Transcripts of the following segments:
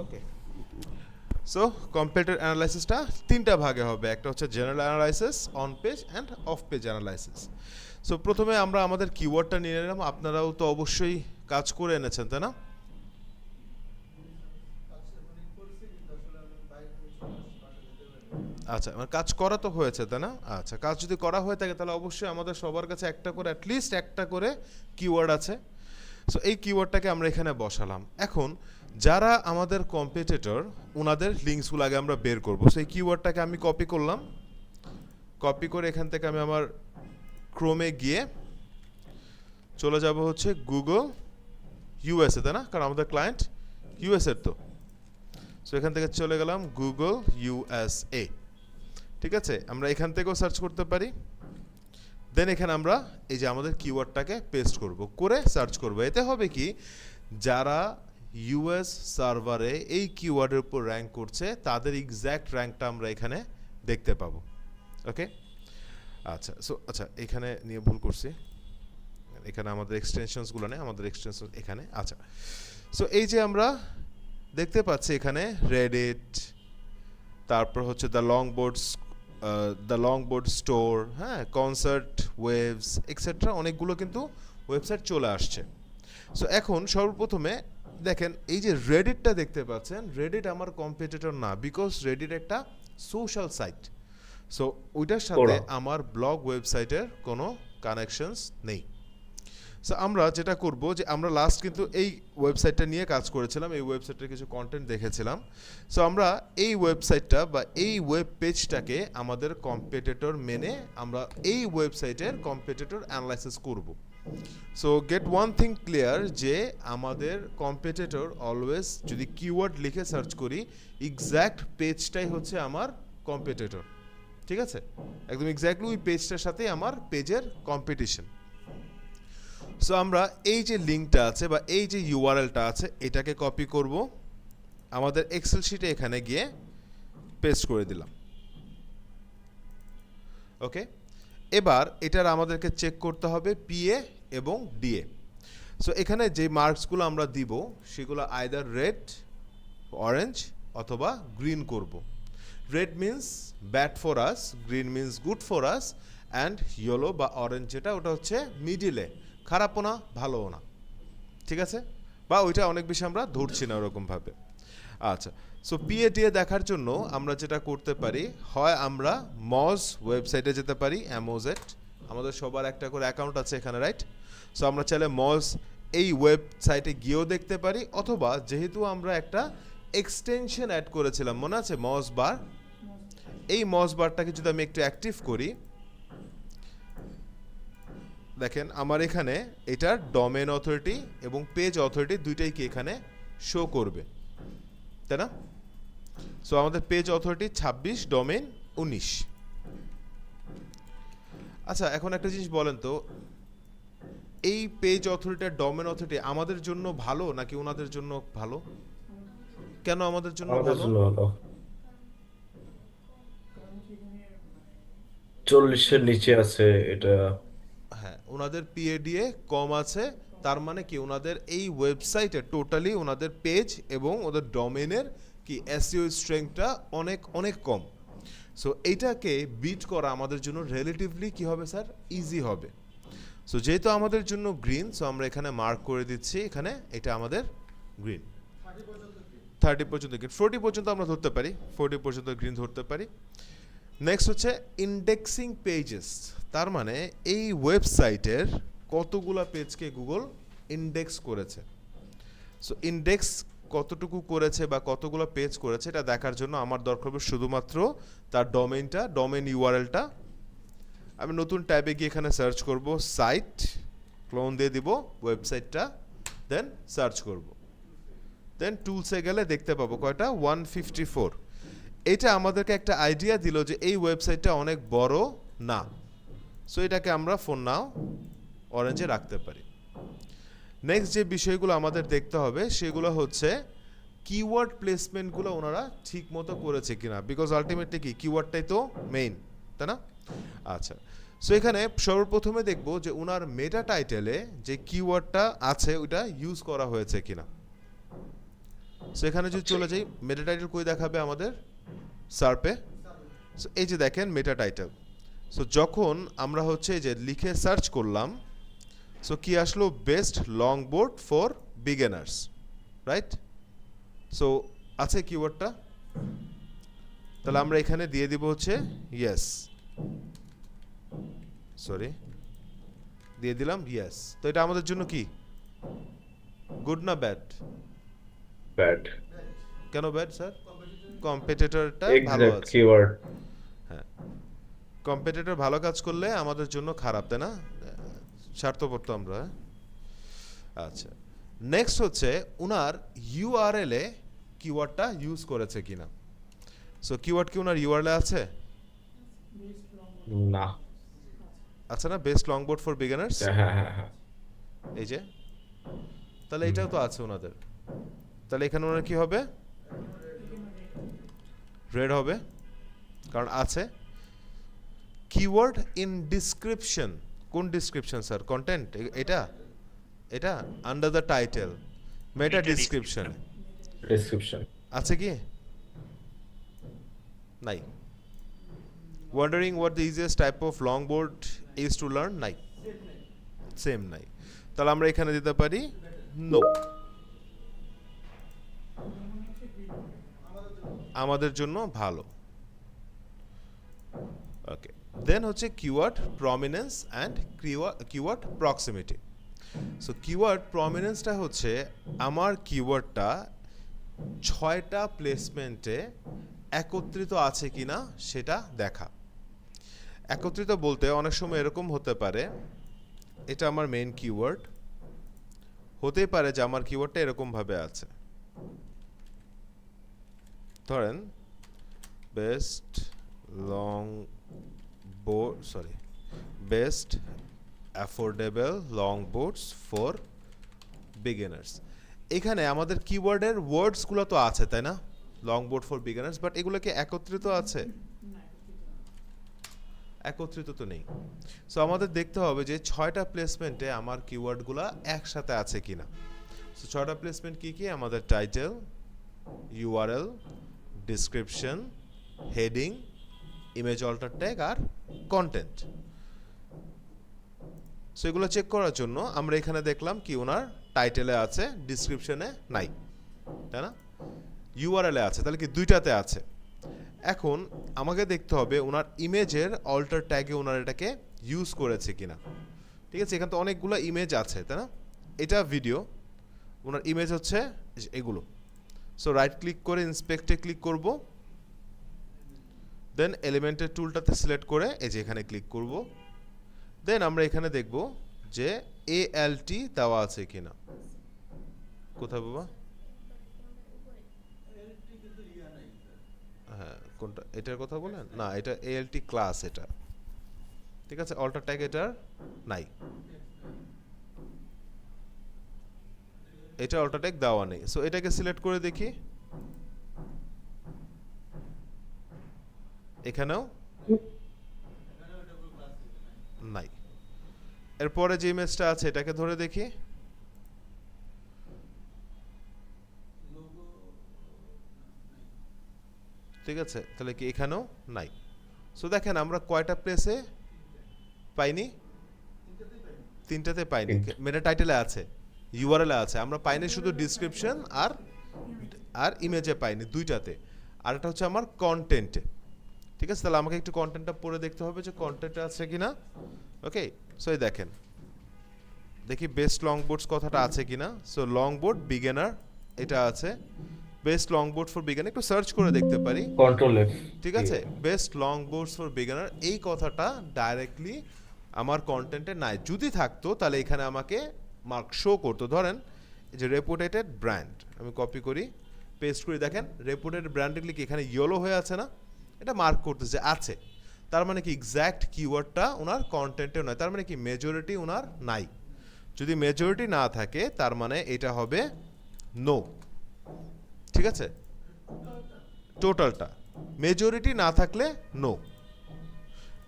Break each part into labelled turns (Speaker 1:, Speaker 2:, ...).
Speaker 1: ওকে, so competitor অ্যানালাইসিসটা তিনটা ভাগে হবে, একটা হচ্ছে general analysis, on page and of page analysis. So প্রথমে আমরা আমাদের কিওয়ার্ডটা নিয়ে নিলাম, আপনারাও তো অবশ্যই কাজ করে এনেছেন তাই না? আচ্ছা, মানে কাজ করা তো হয়েছে তাই না? আচ্ছা, কাজ যদি করা হয়ে থাকে তাহলে অবশ্যই আমাদের সবার কাছে একটা করে অ্যাটলিস্ট একটা করে কিওয়ার্ড আছে। সো এই কিওয়ার্ডটাকে আমরা এখানে বসালাম। এখন যারা আমাদের কম্পিটিটর ওনাদের লিঙ্কসগুলো আগে আমরা বের করব। সেই কিওয়ার্ডটাকে আমি কপি করলাম, কপি করে এখান থেকে আমি আমার ক্রোমে গিয়ে চলে যাব হচ্ছে গুগল ইউএসএ, তাই না? কারণ আমাদের ক্লায়েন্ট ইউএসএর তো। সো এখান থেকে চলে গেলাম গুগল ইউএসএ। ঠিক আছে, আমরা এখান থেকেও সার্চ করতে পারি। দেন এখানে আমরা এই যে আমাদের কিওয়ার্ডটাকে পেস্ট করব, করে সার্চ করব। এতে হবে কি, যারা ইউএস সার্ভারে এই কিওয়ার্ডের উপর র্যাঙ্ক করছে তাদের এক্স্যাক্ট র্যাঙ্কটা আমরা এখানে দেখতে পাবো। ওকে, আচ্ছা। সো আচ্ছা, এখানে নিয়ে ভুল করছি, এখানে আমাদের এক্সটেনশনসগুলো নেই, আমাদের এক্সটেনশন এখানে। আচ্ছা, সো এই যে আমরা দেখতে পাচ্ছি এখানে রেডিট, তারপর হচ্ছে দ্য লং বোর্ড স্টোর, হ্যাঁ, কনসার্ট ওয়েভস এক্সেট্রা, অনেকগুলো কিন্তু ওয়েবসাইট চলে আসছে। সো এখন সর্বপ্রথমে দেখেন এই যে রেডিটটা দেখতে পাচ্ছেন, রেডিট আমার কম্পিটিটর না, বিকজ রেডিট একটা সোশ্যাল সাইট। সো ওইটার সাথে আমার ব্লগ ওয়েবসাইটের কোনো কানেকশনস নেই। সো আমরা যেটা করব যে আমরা লাস্ট কিন্তু এই ওয়েবসাইটটা নিয়ে কাজ করেছিলাম, এই ওয়েবসাইটের কিছু কন্টেন্ট দেখেছিলাম। সো আমরা এই ওয়েবসাইটটা বা এই ওয়েব পেজটাকে আমাদের কম্পিটিটর মেনে আমরা এই ওয়েবসাইটের কম্পিটিটর অ্যানালাইসিস করব। So get one thing clear যে আমাদের কম্পিটিটর অলওয়েজ যদি কিওয়ার্ড লিখে সার্চ করি, এক্স্যাক্ট পেজটাই হচ্ছে আমার কম্পিটিটর। ঠিক আছে, একদম এক্স্যাক্টলি ওই পেজটার সাথে আমার পেজের কম্পিটিশন। সো আমরা এই যে লিঙ্কটা আছে বা এই যে ইউআরএলটা আছে এটাকে কপি করব, আমাদের এক্সেল শিটে এখানে গিয়ে পেস্ট করে দিলাম। ওকে, এবার এটার আমাদেরকে চেক করতে হবে পিএ এবং ডিএ। সো এখানে যে মার্কসগুলো আমরা দিব সেগুলো আইদার রেড, অরেঞ্জ অথবা গ্রিন করব। Red means bad for us, green means good for us, and yellow বা অরেঞ্জ যেটা ওটা হচ্ছে মিডিলে, খারাপও না ভালোও না। ঠিক আছে, বা ওইটা অনেক বেশি আমরা ধরছি না ওরকমভাবে। আচ্ছা, সো পিএডিএ দেখার জন্য আমরা যেটা করতে পারি, হয় আমরা মজ ওয়েবসাইটে যেতে পারি, অ্যামোজেট, আমাদের সবার একটা করে অ্যাকাউন্ট আছে এখানে, রাইট? সো আমরা চাইলে মজ এই ওয়েবসাইটে গিয়েও দেখতে পারি, অথবা যেহেতু আমরা একটা এক্সটেনশন অ্যাড করেছিলাম মনে আছে মজ বার, এই মজ বারটাকে যদি আমি একটু অ্যাক্টিভ করি, দেখেন আমার এখানে এটার ডোমেন অথরিটি এবং পেজ অথরিটি দুইটাই কি এখানে শো করবে, তাই না? সো আমাদের পেজ অথরিটি 26, ডোমেন 19। আচ্ছা, এখন একটা জিনিস বলেন তো, এই পেজ অথরিটি আর ডোমেন অথরিটি আমাদের জন্য ভালো নাকি ওনাদের জন্য ভালো? কেন আমাদের জন্য
Speaker 2: আমাদের
Speaker 1: ভালো?
Speaker 2: জন্য ভালো। 40-এর নিচে আছে এটা।
Speaker 1: হ্যাঁ, ওনাদের পিএডিএ কম আছে, তার মানে কি ওনাদের এই ওয়েবসাইটে টোটালি ওনাদের পেজ এবং ওদের ডোমেনের কি এসইও স্ট্রেংথটা অনেক অনেক কম। সো এইটাকে বিট করা আমাদের জন্য রিলেটিভলি কি হবে স্যার, ইজি হবে। সো যেহেতু আমাদের জন্য গ্রিন, সো আমরা এখানে মার্ক করে দিচ্ছি, এখানে এটা আমাদের গ্রিন। 30 পর্যন্ত গ্রিন, 40 পর্যন্ত আমরা ধরতে পারি, 40 পর্যন্ত গ্রিন ধরতে পারি। নেক্সট হচ্ছে ইন্ডেক্সিং পেজেস, তার মানে এই ওয়েবসাইটের কতগুলা পেজকে গুগল ইন্ডেক্স করেছে। সো ইন্ডেক্স কতটুকু করেছে বা কতগুলো পেজ করেছে এটা দেখার জন্য আমার দরকার হবে শুধুমাত্র তার ডোমেইনটা, ডোমেইন ইউআরএলটা। আমি নতুন ট্যাবে গিয়ে এখানে সার্চ করব সাইট, ক্লোন দিয়ে দিব ওয়েবসাইটটা, দেন সার্চ করব, দেন টুলসে গেলে দেখতে পাবো কয়টা, 154। এটা আমাদেরকে একটা আইডিয়া দিল যে এই ওয়েবসাইটটা অনেক বড় না। সো এটাকে আমরা ফর নাও অরেঞ্জে রাখতে পারি। নেক্সট যে বিষয়গুলো আমাদের দেখতে হবে সেগুলো হচ্ছে কিওয়ার্ড প্লেসমেন্টগুলো ওনারা ঠিক মতো করেছে কিনা, বিকজ আলটিমেটলি কি কিওয়ার্ডটাই তো মেইন, তাই না? আচ্ছা, সো এখানে সর্বপ্রথমে দেখব যে ওনার মেটা টাইটেলে যে কিওয়ার্ডটা আছে ওইটা ইউজ করা হয়েছে কিনা। সো এখানে যদি চলে যাই, মেটা টাইটেল কই দেখাবে আমাদের? সার্পে। সো এই যে দেখেন মেটা টাইটেল। সো যখন আমরা হচ্ছে এই যে লিখে সার্চ করলাম, সো কি আসলো? Best long board for beginners, right? So আছে কিওয়ার্ডটা, তাহলে আমরা এখানে দিয়ে দিব হচ্ছে ইয়েস, সরি দিয়ে দিলাম ইয়েস। তো এটা আমাদের জন্য কি গুড না ব্যাড?
Speaker 2: ব্যাড।
Speaker 1: কেন ব্যাড স্যার? কম্পিটিটরটা ভালো
Speaker 2: এক্সাক্ট
Speaker 1: আছে।
Speaker 2: কিওয়ার্ড।
Speaker 1: হ্যাঁ, কম্পিটিটর ভালো কাজ করলে আমাদের জন্য খারাপ, তাই না? স্বার্থপর তো আমরা, হ্যাঁ? আচ্ছা, নেক্সট হচ্ছে উনার ইউআরএল এ কিওয়ার্ডটা ইউজ করেছে কিনা। সো কিওয়ার্ড কি উনার ইউআরএল এ আছে?
Speaker 2: না।
Speaker 1: আচ্ছা না, best long board for beginners,
Speaker 2: হ্যাঁ হ্যাঁ হ্যাঁ।
Speaker 1: এই যে, তাহলে এটাও তো আছে ওনাদের। তাহলে এখানে ওনার কি হবে? রেড হবে, কারণ আছে। কিওয়ার্ড ইন ডিসক্রিপশন, কোন ডিসক্রিপশন স্যার? কন্টেন্ট, এটা এটা under the title meta description
Speaker 2: description.
Speaker 1: আছে কি? নাই। Wandering what the easiest type of long board is to learn, নাই, সেম নাই। তাহলে আমরা এখানে দিতে পারি নো। আমাদের জন্য ভালো। ওকে, দেন হচ্ছে keyword prominence and keyword proximity. So keyword প্রমিনেন্সটা হচ্ছে আমার কিওয়ার্ডটা 6টা প্লেসমেন্টে একত্রিত আছে কিনা সেটা দেখা। একত্রিত বলতে অনেক সময় এরকম হতে পারে, এটা আমার মেইন কিওয়ার্ড, হতেই পারে যে আমার কিওয়ার্ডটা এরকমভাবে আছে, ধরেন best long board, sorry, best affordable long boards for beginners. এখানে আমাদের কিওয়ার্ডের ওয়ার্ডসগুলো তো আছে, তাই না? Long board for beginners, but এগুলো কি একত্রিত আছে? একত্রিত তো নেই। সো আমাদের দেখতে হবে যে 6টা প্লেসমেন্টে আমার কিওয়ার্ডগুলো একসাথে আছে কিনা। সো 6টা প্লেসমেন্ট কি কি? আমাদের title, URL, description, heading, image alter tag আর কন্টেন্ট। সো এগুলো চেক করার জন্য আমরা এখানে দেখলাম কি ওনার টাইটেলে আছে, ডিসক্রিপশনে নাই, তাই না? ইউআরএলে আছে, তাহলে কি দুইটাতে আছে। এখন আমাকে দেখতে হবে ওনার ইমেজের অল্টার ট্যাগে ওনার এটাকে ইউজ করেছে কিনা। ঠিক আছে, এখানে তো অনেকগুলো ইমেজ আছে, তাই না? এটা ভিডিও, ওনার ইমেজ হচ্ছে এগুলো। সো রাইট ক্লিক করে ইন্সপেক্টে ক্লিক করব, দেন এলিমেন্টের টুলটাতে সিলেক্ট করে এই যে এখানে ক্লিক করব, দেন আমরা এখানে দেখব যে ALT দেওয়া আছে কিনা। কোথায় বাবা? হ্যাঁ, কোনটা? এটার কথা বলেন না, এটা ALT ক্লাস, এটা ঠিক আছে। অল্টার ট্যাগ এটার নাই, এটা অল্টার ট্যাগ দেওয়া নেই। সো এটাকে সিলেক্ট করে দেখি, এখানেও নাই। এরপরে যে ইমেজটা আছে এটাকে ধরে দেখি, ঠিক আছে, তাহলে কি এখানেও নাই। সো দেখেন আমরা কয়টা প্লেসে পাইনি? তিনটাতে পাইনি। মেটা টাইটেলে আছে, ইউআরএল আছে, আমরা পাইনি শুধু ডিসক্রিপশন আর আর ইমেজে পাইনি, দুইটাতে। আর এটা হচ্ছে আমার কন্টেন্টে। ঠিক আছে, তাহলে আমাকে একটু কন্টেন্টটা পড়ে দেখতে হবে যে কন্টেন্টে আছে কিনা। ওকে, সো এই দেখেন, দেখি বেস্ট লং বোর্ডস কথাটা আছে কিনা। সো লং বোর্ড বিগিনার এটা আছে, best long board for beginner একটু সার্চ করে দেখতে পারি,
Speaker 2: কন্ট্রোল এফ।
Speaker 1: ঠিক আছে। Best long boards for beginner এই কথাটা ডাইরেক্টলি আমার কন্টেন্টে নাই। যদি থাকতো তাহলে এখানে আমাকে মার্ক শো করতো। ধরেন এই যে রেপুটেটেড ব্র্যান্ড, আমি কপি করি, পেস্ট করি, দেখেন রেপুটেটেড ব্র্যান্ড কি এখানে ইয়েলো হয়ে আছে না? এটা মার্ক করতেছে আছে, তার মানে কি এক্স্যাক্ট কিওয়ার্ডটা ওনার কন্টেন্টে নয়, তার মানে কি মেজরিটি ওনার নাই। যদি মেজরিটি না থাকে তার মানে এটা হবে নো, ঠিক আছে, টোটালটা। মেজরিটি না থাকলে নো।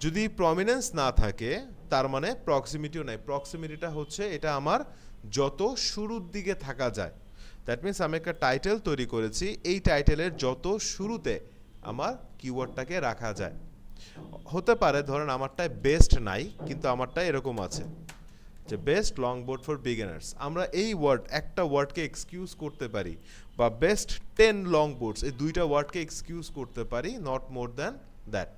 Speaker 1: যদি প্রমিনেন্স না থাকে তার মানে প্রক্সিমিটিও নাই। প্রক্সিমিটিটা হচ্ছে এটা আমার যত শুরুর দিকে থাকা যায়, দ্যাট মিনস আমি একটা টাইটেল তৈরি করেছি, এই টাইটেলের যত শুরুতে আমার কিওয়ার্ডটাকে রাখা যায়। হতে পারে ধরেন আমারটায় বেস্ট নাই, কিন্তু আমারটায় এরকম আছে যে best long board for beginners. আমরা এই একটা ওয়ার্ডকে এক্সকিউজ করতে পারি, বা বেস্ট 10 লং বোর্ডস, এই দুইটা ওয়ার্ডকে এক্সকিউজ করতে পারি, not more than that.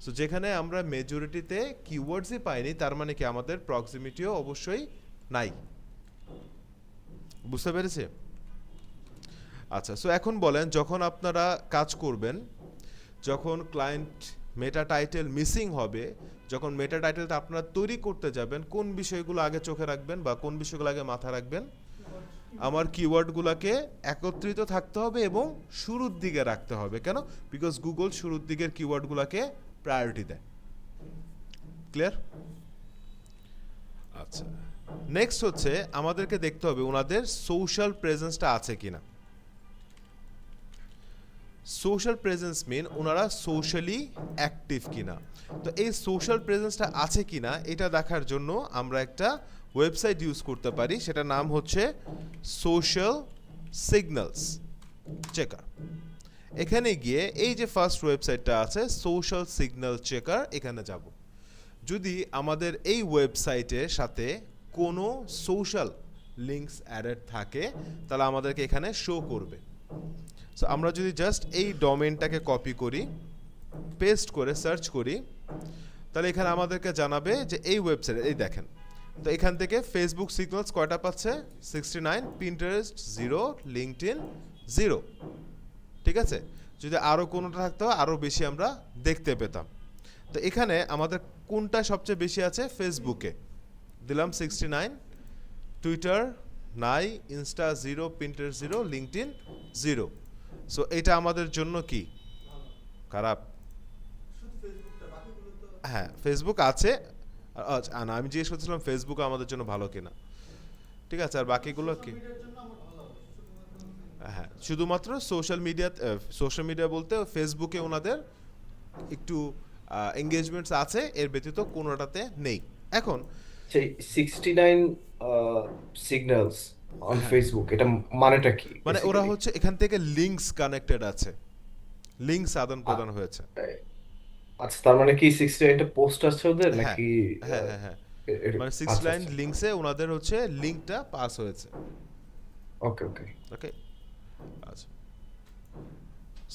Speaker 1: So যেখানে আমরা মেজরিটিতে কিওয়ার্ডসই পাইনি, তার মানে কি আমাদের প্রক্সিমিটিও অবশ্যই নাই। বুঝতে পেরেছি? আচ্ছা, সো এখন বলেন, যখন আপনারা কাজ করবেন, যখন ক্লায়েন্ট মেটা টাইটেল মিসিং হবে, যখন মেটা টাইটেলটা আপনারা তৈরি করতে যাবেন, কোন বিষয়গুলো আগে চোখে রাখবেন বা কোন বিষয়গুলো আগে মাথায় রাখবেন? আমার কিওয়ার্ডগুলোকে একত্রিত থাকতে হবে এবং শুরুর দিকে রাখতে হবে। কেন? বিকজ গুগল শুরুর দিকের কিওয়ার্ডগুলোকে প্রায়োরিটি দেয়। ক্লিয়ার? আচ্ছা, নেক্সট হচ্ছে আমাদেরকে দেখতে হবে ওনাদের সোশ্যাল প্রেজেন্সটা আছে কিনা। সোশ্যাল প্রেজেন্স মিন ওনারা সোশ্যালি অ্যাক্টিভ কিনা। তো এই সোশ্যাল প্রেজেন্সটা আছে কিনা এটা দেখার জন্য আমরা একটা ওয়েবসাইট ইউজ করতে পারি, সেটার নাম হচ্ছে সোশ্যাল সিগন্যালস চেকার। এখানে গিয়ে এই যে ফার্স্ট ওয়েবসাইটটা আছে সোশ্যাল সিগন্যাল চেকার, এখানে যাব। যদি আমাদের এই ওয়েবসাইটের সাথে কোনো সোশ্যাল লিঙ্কস অ্যাডেড থাকে, তাহলে আমাদেরকে এখানে শো করবে। সো আমরা যদি জাস্ট এই ডোমেইনটাকে কপি করি, পেস্ট করে সার্চ করি, তাহলে এখানে আমাদেরকে জানাবে যে এই ওয়েবসাইট, এই দেখেন। তো এখান থেকে ফেসবুক সিগন্যালস কয়টা পাচ্ছে? 69, পিন্টারেস্ট 0, লিঙ্কডইন 0। ঠিক আছে? যদি আরও কোনোটা থাকতো আরও বেশি আমরা দেখতে পেতাম। তো এখানে আমাদের কোনটা সবচেয়ে বেশি আছে? ফেসবুকে দিলাম 69, টুইটার নাই, ইনস্টা 0, পিন্টারেস্ট 0, লিঙ্কডইন 0। সো এটা আমাদের জন্য কি খারাপ? হ্যাঁ, ফেসবুক আছে। না, আমি জিজ্ঞেস করছিলাম ফেসবুক আমাদের জন্য ভালো কিনা। ঠিক আছে, আর বাকিগুলো কি? হ্যাঁ, শুধুমাত্র সোশ্যাল মিডিয়া বলতে ফেসবুকে ওনাদের একটু এঙ্গেজমেন্টস আছে, এর ব্যতীত কোনোটাতে নেই। এখন
Speaker 2: সেই 69 সিগন্যালস অন ফেসবুক, এটা মানেটা কি
Speaker 1: মানে ওরা
Speaker 2: বেসিক্যালি?
Speaker 1: হচ্ছে এখান থেকে লিঙ্কস কানেক্টেড আছে, লিঙ্কস আদান প্রদান হয়েছে।
Speaker 2: আচ্ছা, তার মানে কি 69টা পোস্ট আছে ওদের
Speaker 1: হ্যাঁ,
Speaker 2: নাকি?
Speaker 1: হ্যাঁ, হ্যাঁ, হ্যাঁ, মানে সিক্স
Speaker 2: আচ্ছা
Speaker 1: লাইন
Speaker 2: আচ্ছা,
Speaker 1: লিঙ্কসে ওনাদের হচ্ছে লিঙ্কটা পাস হয়েছে।
Speaker 2: ওকে ওকে।
Speaker 1: ওকে, আচ্ছা।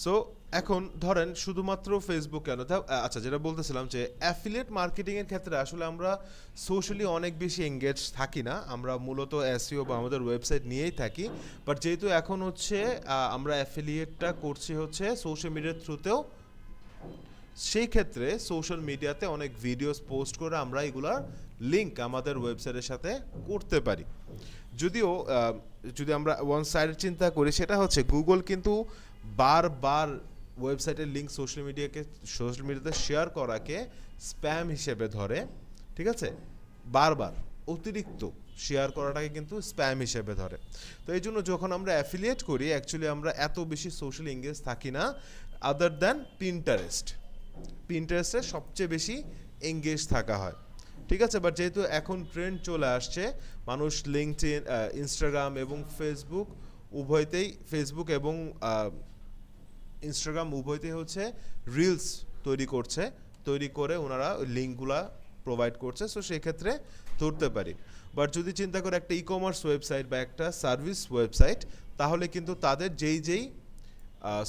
Speaker 1: সো এখন ধরেন শুধুমাত্র ফেসবুক কেন, আচ্ছা, যেটা বলতেছিলাম যে অ্যাফিলিয়েট মার্কেটিং এর ক্ষেত্রে আসলে আমরা সোশ্যালি অনেক বেশি এঙ্গেজ থাকি না, আমরা মূলত এসইও বা আমাদের ওয়েবসাইট নিয়েই থাকি। বাট যেহেতু এখন হচ্ছে আমরা অ্যাফিলিয়েটটা করছি হচ্ছে সোশ্যাল মিডিয়ার থ্রুতেও, সেই ক্ষেত্রে সোশ্যাল মিডিয়াতে অনেক ভিডিওস পোস্ট করে আমরা এগুলার লিঙ্ক আমাদের ওয়েবসাইটের সাথে করতে পারি। যদিও যদি আমরা ওয়ান সাইড চিন্তা করি, সেটা হচ্ছে গুগল কিন্তু বারবার ওয়েবসাইটের লিঙ্ক সোশ্যাল মিডিয়াতে শেয়ার করাকে স্প্যাম হিসেবে ধরে। ঠিক আছে, বারবার অতিরিক্ত শেয়ার করাটাকে কিন্তু স্প্যাম হিসেবে ধরে। তো এই জন্য যখন আমরা অ্যাফিলিয়েট করি, অ্যাকচুয়ালি আমরা এত বেশি সোশ্যাল এঙ্গেজ থাকি না, আদার দ্যান পিন্টারেস্টে সবচেয়ে বেশি এঙ্গেজ থাকা হয়। ঠিক আছে, বাট যেহেতু এখন ট্রেন্ড চলে আসছে, মানুষ লিঙ্কডইন, ইনস্টাগ্রাম এবং ফেসবুক এবং ইনস্টাগ্রাম উভয়তেই হচ্ছে রিলস তৈরি করে ওনারা লিঙ্কগুলা প্রোভাইড করছে। সো সেই ক্ষেত্রে ধরতে পারি। বাট যদি চিন্তা করে একটা ই কমার্স ওয়েবসাইট বা একটা সার্ভিস ওয়েবসাইট, তাহলে কিন্তু তাদের যেই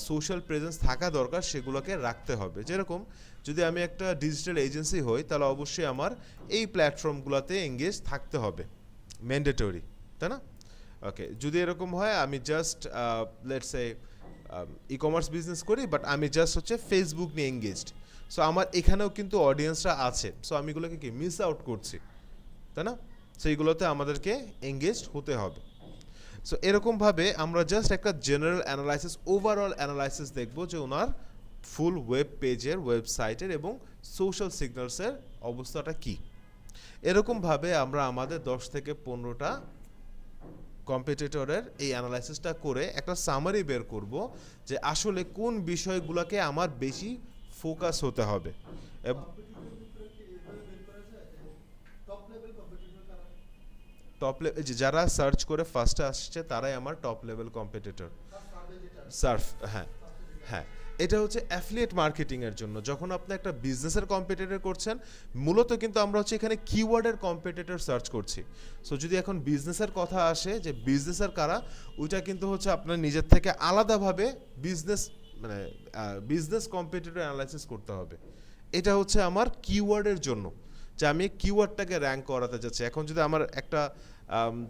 Speaker 1: সোশ্যাল প্রেজেন্স থাকা দরকার সেগুলোকে রাখতে হবে। যেরকম যদি আমি একটা ডিজিটাল এজেন্সি হই, তাহলে অবশ্যই আমার এই প্ল্যাটফর্মগুলোতে এঙ্গেজ থাকতে হবে, ম্যান্ডেটরি, তাই না? ওকে, যদি এরকম হয় আমি just let's say e commerce business করি, বাট আমি জাস্ট হচ্ছে ফেসবুক নিয়ে এঙ্গেজড, সো আমার এখানেও কিন্তু অডিয়েন্সরা আছে, সো আমি এগুলোকে কি মিস আউট করছি, তাই না? সো এইগুলোতে আমাদেরকে এঙ্গেজড হতে হবে। সো এরকমভাবে আমরা জাস্ট একটা জেনারেল অ্যানালাইসিস, ওভারঅল অ্যানালাইসিস দেখব যে ওনার ফুল ওয়েব পেজের, ওয়েবসাইটের এবং সোশ্যাল সিগন্যালসের অবস্থাটা কী। এরকমভাবে আমরা আমাদের 10 থেকে 15টা কম্পিটিটরের এই অ্যানালাইসিসটা করে একটা সামারি বের করব যে আসলে কোন বিষয়গুলোকে আমার বেশি ফোকাস হতে হবে। যারা সার্চ করে ফার্স্টে আসছে তারাই আমার টপ লেভেল কম্পিটিটর। সার্ফ, হ্যাঁ হ্যাঁ, এটা হচ্ছে অ্যাফিলিয়েট মার্কেটিং এর জন্য। যখন আপনি একটা বিজনেসের কম্পিটিটর করছেন, মূলত কিন্তু আমরা হচ্ছে এখানে কিওয়ার্ডের কম্পিটিটর সার্চ করছি। সো যদি এখন বিজনেসের কথা আসে যে বিজনেসের কারা, ওইটা কিন্তু হচ্ছে আপনার নিজের থেকে আলাদাভাবে বিজনেস মানে বিজনেস কম্পিটিটর অ্যানালাইসিস করতে হবে। এটা হচ্ছে আমার কিওয়ার্ডের জন্য, যে আমি কিওয়ার্ডটাকে র্যাঙ্ক করাতে যাচ্ছি। এখন যদি আমার একটা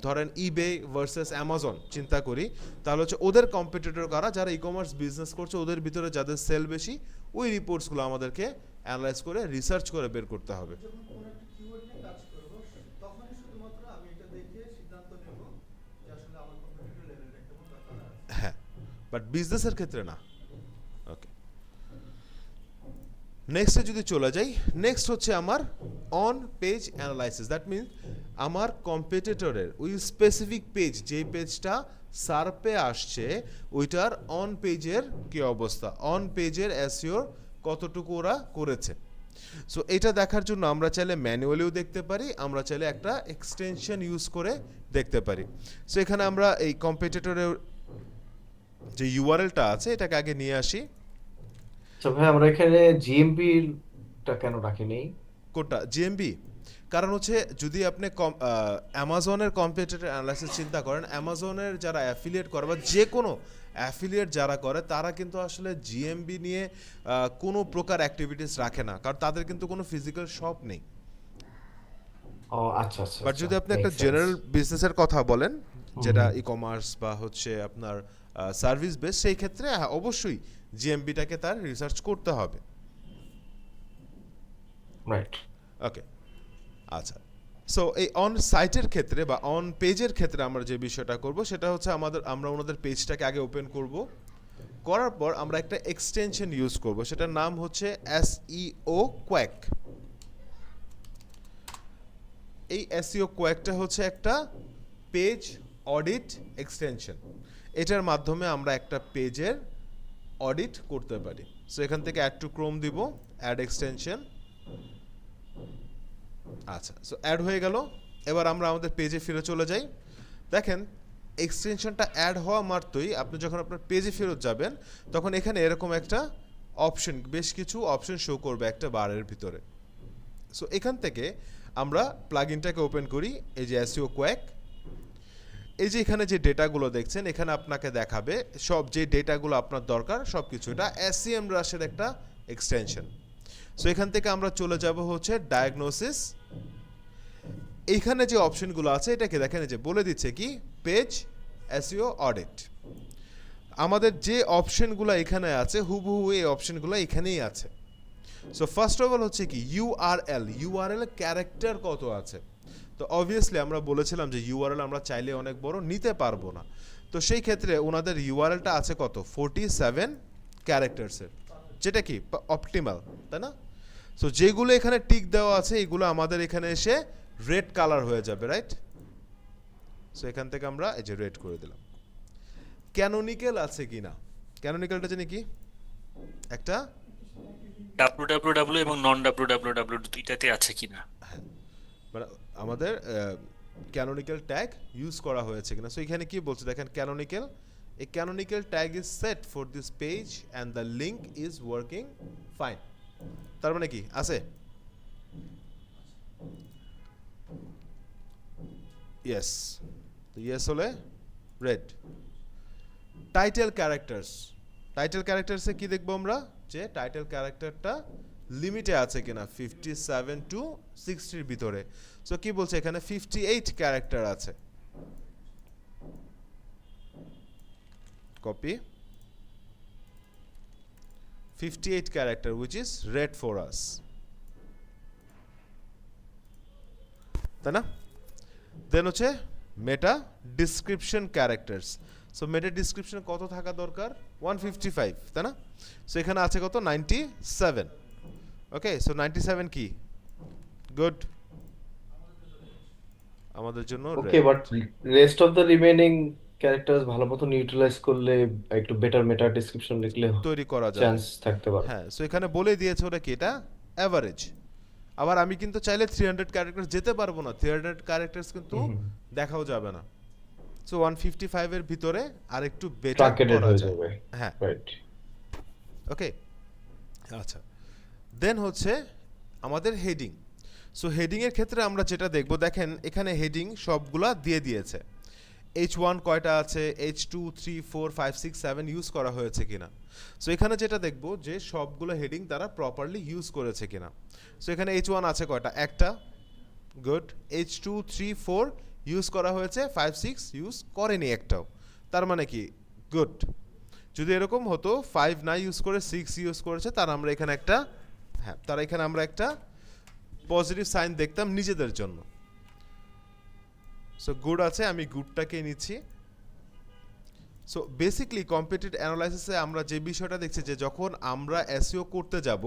Speaker 1: ধরেন ইবে ভার্সেস অ্যামাজন চিন্তা করি, তাহলে হচ্ছে ওদের কম্পিটিটর কারা, যারা ই কমার্স বিজনেস করছে, ওদের ভিতরে যাদের সেল বেশি, ওই রিপোর্টসগুলো আমাদেরকে অ্যানালাইজ করে রিসার্চ করে বের করতে হবে।
Speaker 3: যখন কোনো একটা কিওয়ার্ড নিয়ে কাজ করব, তখনই শুধুমাত্র আমি এটা দেখে সিদ্ধান্ত নেব যে আসলে আমার কম্পিটিটর লেভেলটা কেমন বা কারা আছে।
Speaker 1: হ্যাঁ, বাট বিজনেসের ক্ষেত্রে না। ওকে, নেক্সটে যদি চলে যাই, নেক্সট হচ্ছে আমার on page analysis. That means আমার কম্পিটিটরের ওই স্পেসিফিক পেজ, যেই পেজটা সার্পে আসছে, ওইটার অন পেজের কি অবস্থা, অন পেজের এসইওর কতটুকু ওরা করেছে। সো এটা দেখার জন্য আমরা চাইলে ম্যানুয়ালিও দেখতে পারি, আমরা চাইলে একটা এক্সটেনশন ইউজ করে দেখতে পারি। সো এখানে আমরা এই কম্পিটিটরের যে ইউআরএলটা আছে এটাকে আগে নিয়ে আসি।
Speaker 2: আচ্ছা ভাই, আমরা এখানে জিএমপিটা কেন রাখি নেই?
Speaker 1: কোনটা জিএমবি? কারণ হচ্ছে যদি আপনি অ্যামাজনের কম্পিটিটর অ্যানালাইসিস চিন্তা করেন, অ্যামাজনের যারা অ্যাফিলিয়েট করে বা যে কোনো অ্যাফিলিয়েট যারা করে, তারা কিন্তু আসলে জিএমবি নিয়ে কোনো প্রকার অ্যাক্টিভিটিস রাখে না, কারণ তাদের কিন্তু কোনো ফিজিক্যাল শপ নেই।
Speaker 2: ও আচ্ছা আচ্ছা
Speaker 1: বাট
Speaker 2: আচ্ছা,
Speaker 1: যদি আপনি একটা
Speaker 2: মেক সেন্স।
Speaker 1: জেনারেল বিজনেসের কথা বলেন,
Speaker 2: হুম
Speaker 1: যেটা
Speaker 2: হুম,
Speaker 1: ই কমার্স বা হচ্ছে আপনার সার্ভিস বেস, সেই ক্ষেত্রে হ্যাঁ অবশ্যই জিএমবিটাকে তার রিসার্চ করতে হবে।
Speaker 2: রাইট।
Speaker 1: ওকে, আচ্ছা। সো এই অন সাইটের ক্ষেত্রে বা অন পেজের ক্ষেত্রে আমরা যে বিষয়টা করব সেটা হচ্ছে আমরা ওনাদের পেজটাকে আগে ওপেন করব। করার পর আমরা একটা এক্সটেনশন ইউজ করব, সেটার নাম হচ্ছে এসইও কোয়াক। এই এসইও কোয়াকটা হচ্ছে একটা পেজ অডিট এক্সটেনশন। এটার মাধ্যমে আমরা একটা পেজের অডিট করতে পারি। সো এখান থেকে অ্যাড টু ক্রোম দিব, অ্যাড এক্সটেনশন। আচ্ছা, সো অ্যাড হয়ে গেল। এবার আমরা আমাদের পেজে ফিরে চলে যাই। দেখেন, এক্সটেনশনটা অ্যাড হওয়া মাত্রই আপনি যখন আপনার পেজে ফেরত যাবেন, তখন এখানে এরকম একটা অপশন, বেশ কিছু অপশন শো করবে একটা বারের ভিতরে। সো এখান থেকে আমরা প্লাগইনটাকে ওপেন করি, এই যে এসইও কোয়াক। এই যে এখানে যে ডেটাগুলো দেখছেন, এখানে আপনাকে দেখাবে সব যে ডেটাগুলো আপনার দরকার সব কিছু। এটা এসইএম রাশের একটা এক্সটেনশন। সো এখান থেকে আমরা চলে যাব হচ্ছে ডায়াগনোসিস। এইখানে যে অপশনগুলো আছে এটাকে দেখেন, যে বলে দিচ্ছে কি পেজ এসইও অডিট। আমাদের যে অপশনগুলো এখানে আছে হুবহু এই অপশনগুলো এখানেই আছে। সো ফার্স্ট অফ অল হচ্ছে কি ইউআরএল ক্যারেক্টার কত আছে। তো অবভিয়াসলি আমরা বলেছিলাম যে ইউআরএল আমরা চাইলে অনেক বড় নিতে পারবো না। তো সেই ক্ষেত্রে ওনাদের ইউআরএলটা আছে কত, 47 ক্যারেক্টার্সের, যেটা কি অপটিমাল, তাই না? সো যেগুলো এখানে টিক দেওয়া আছে এগুলো আমাদের এখানে এসে রেড কালার হয়ে যাবে, রাইট? সো এখান থেকে আমরা এই যে রেড করে দিলাম। ক্যানোনিক্যাল আছে কি না, ক্যানোনিক্যালটা জানি কি একটা
Speaker 4: ডাব্লিউ এবং নন ডাব্লিউ দুইটাতে আছে কিনা।
Speaker 1: মানে আমাদের ক্যানোনিক্যাল ট্যাগ ইউজ করা হয়েছে কিনা। সো এখানে কি বলছে দেখেন, canonical, A canonical tag is set for this page and the link is working fine. তার মানে কি আছে? ইয়েস, তো ইয়েস হলে রেড। টাইটেল ক্যারেক্টার্স, টাইটেল ক্যারেক্টার্সে কি দেখবো আমরা, যে টাইটেল ক্যারেক্টারটা লিমিটে আছে কিনা 57 টু 60 ভিতরে। সো কি বলছে এখানে 58 ক্যারেক্টার আছে। Copy 58 character which is red for us, তাই না? দেন হচ্ছে মেটা ডিসক্রিপশন ক্যারেক্টার্স। সো মেটা ডিসক্রিপশন কত থাকা দরকার, 155, তাই না? সো এখানে আছে কত, 97। ওকে, সো 97 কি গুড, আমাদের জন্য
Speaker 2: ওকে,
Speaker 1: red।
Speaker 2: But rest of the remaining characters ভালো মতো ইউটিলাইজ করলে, একটু বেটার মেটা ডিসক্রিপশন লিখলে
Speaker 1: তৈরি করা যাবে,
Speaker 2: চান্স থাকতে পারে।
Speaker 1: হ্যাঁ। সো এখানে বলে দিয়েছে ওরা কি এটা অ্যাভারেজ, আবার আমি কিন্তু চাইলে 300 ক্যারেক্টার যেতে পারবো না, 300 ক্যারেক্টার্স কিন্তু
Speaker 2: হুম
Speaker 1: দেখাও যাবে না। সো 155 এর ভিতরে আর একটু বেটার
Speaker 2: ট্রাঙ্কেটেড
Speaker 1: করা
Speaker 2: হয়ে
Speaker 1: যায়।
Speaker 2: যাবে,
Speaker 1: হ্যাঁ,
Speaker 2: রাইট।
Speaker 1: ওকে। আচ্ছা, দেন হচ্ছে আমাদের হেডিং। সো হেডিংয়ের ক্ষেত্রে আমরা যেটা দেখব, দেখেন এখানে হেডিং সবগুলা দিয়ে দিয়েছে। H1 কয়টা আছে, H2 3 4 5 6 7 ইউজ করা হয়েছে কিনা। সো এখানে যেটা দেখব যে সবগুলো হেডিং তারা প্রপারলি ইউজ করেছে কিনা। সো এখানে H1 আছে কয়টা, একটা, গুড। H2 3 4 ইউজ করা হয়েছে, 5 6 ইউজ করেনি একটাও, তার মানে কি গুড। যদি এরকম হতো 5 না ইউজ করে 6 ইউজ করেছে, তার আমরা এখানে একটা, হ্যাঁ, তার এখানে আমরা একটা পজিটিভ সাইন দেখতাম নিজেদের জন্য। সো গুড আছে, আমি গুডটাকে নিচ্ছি। সো বেসিকলি কম্পিটিটিভ অ্যানালাইসিসে আমরা যে বিষয়টা দেখছি যে যখন আমরা এসইও করতে যাব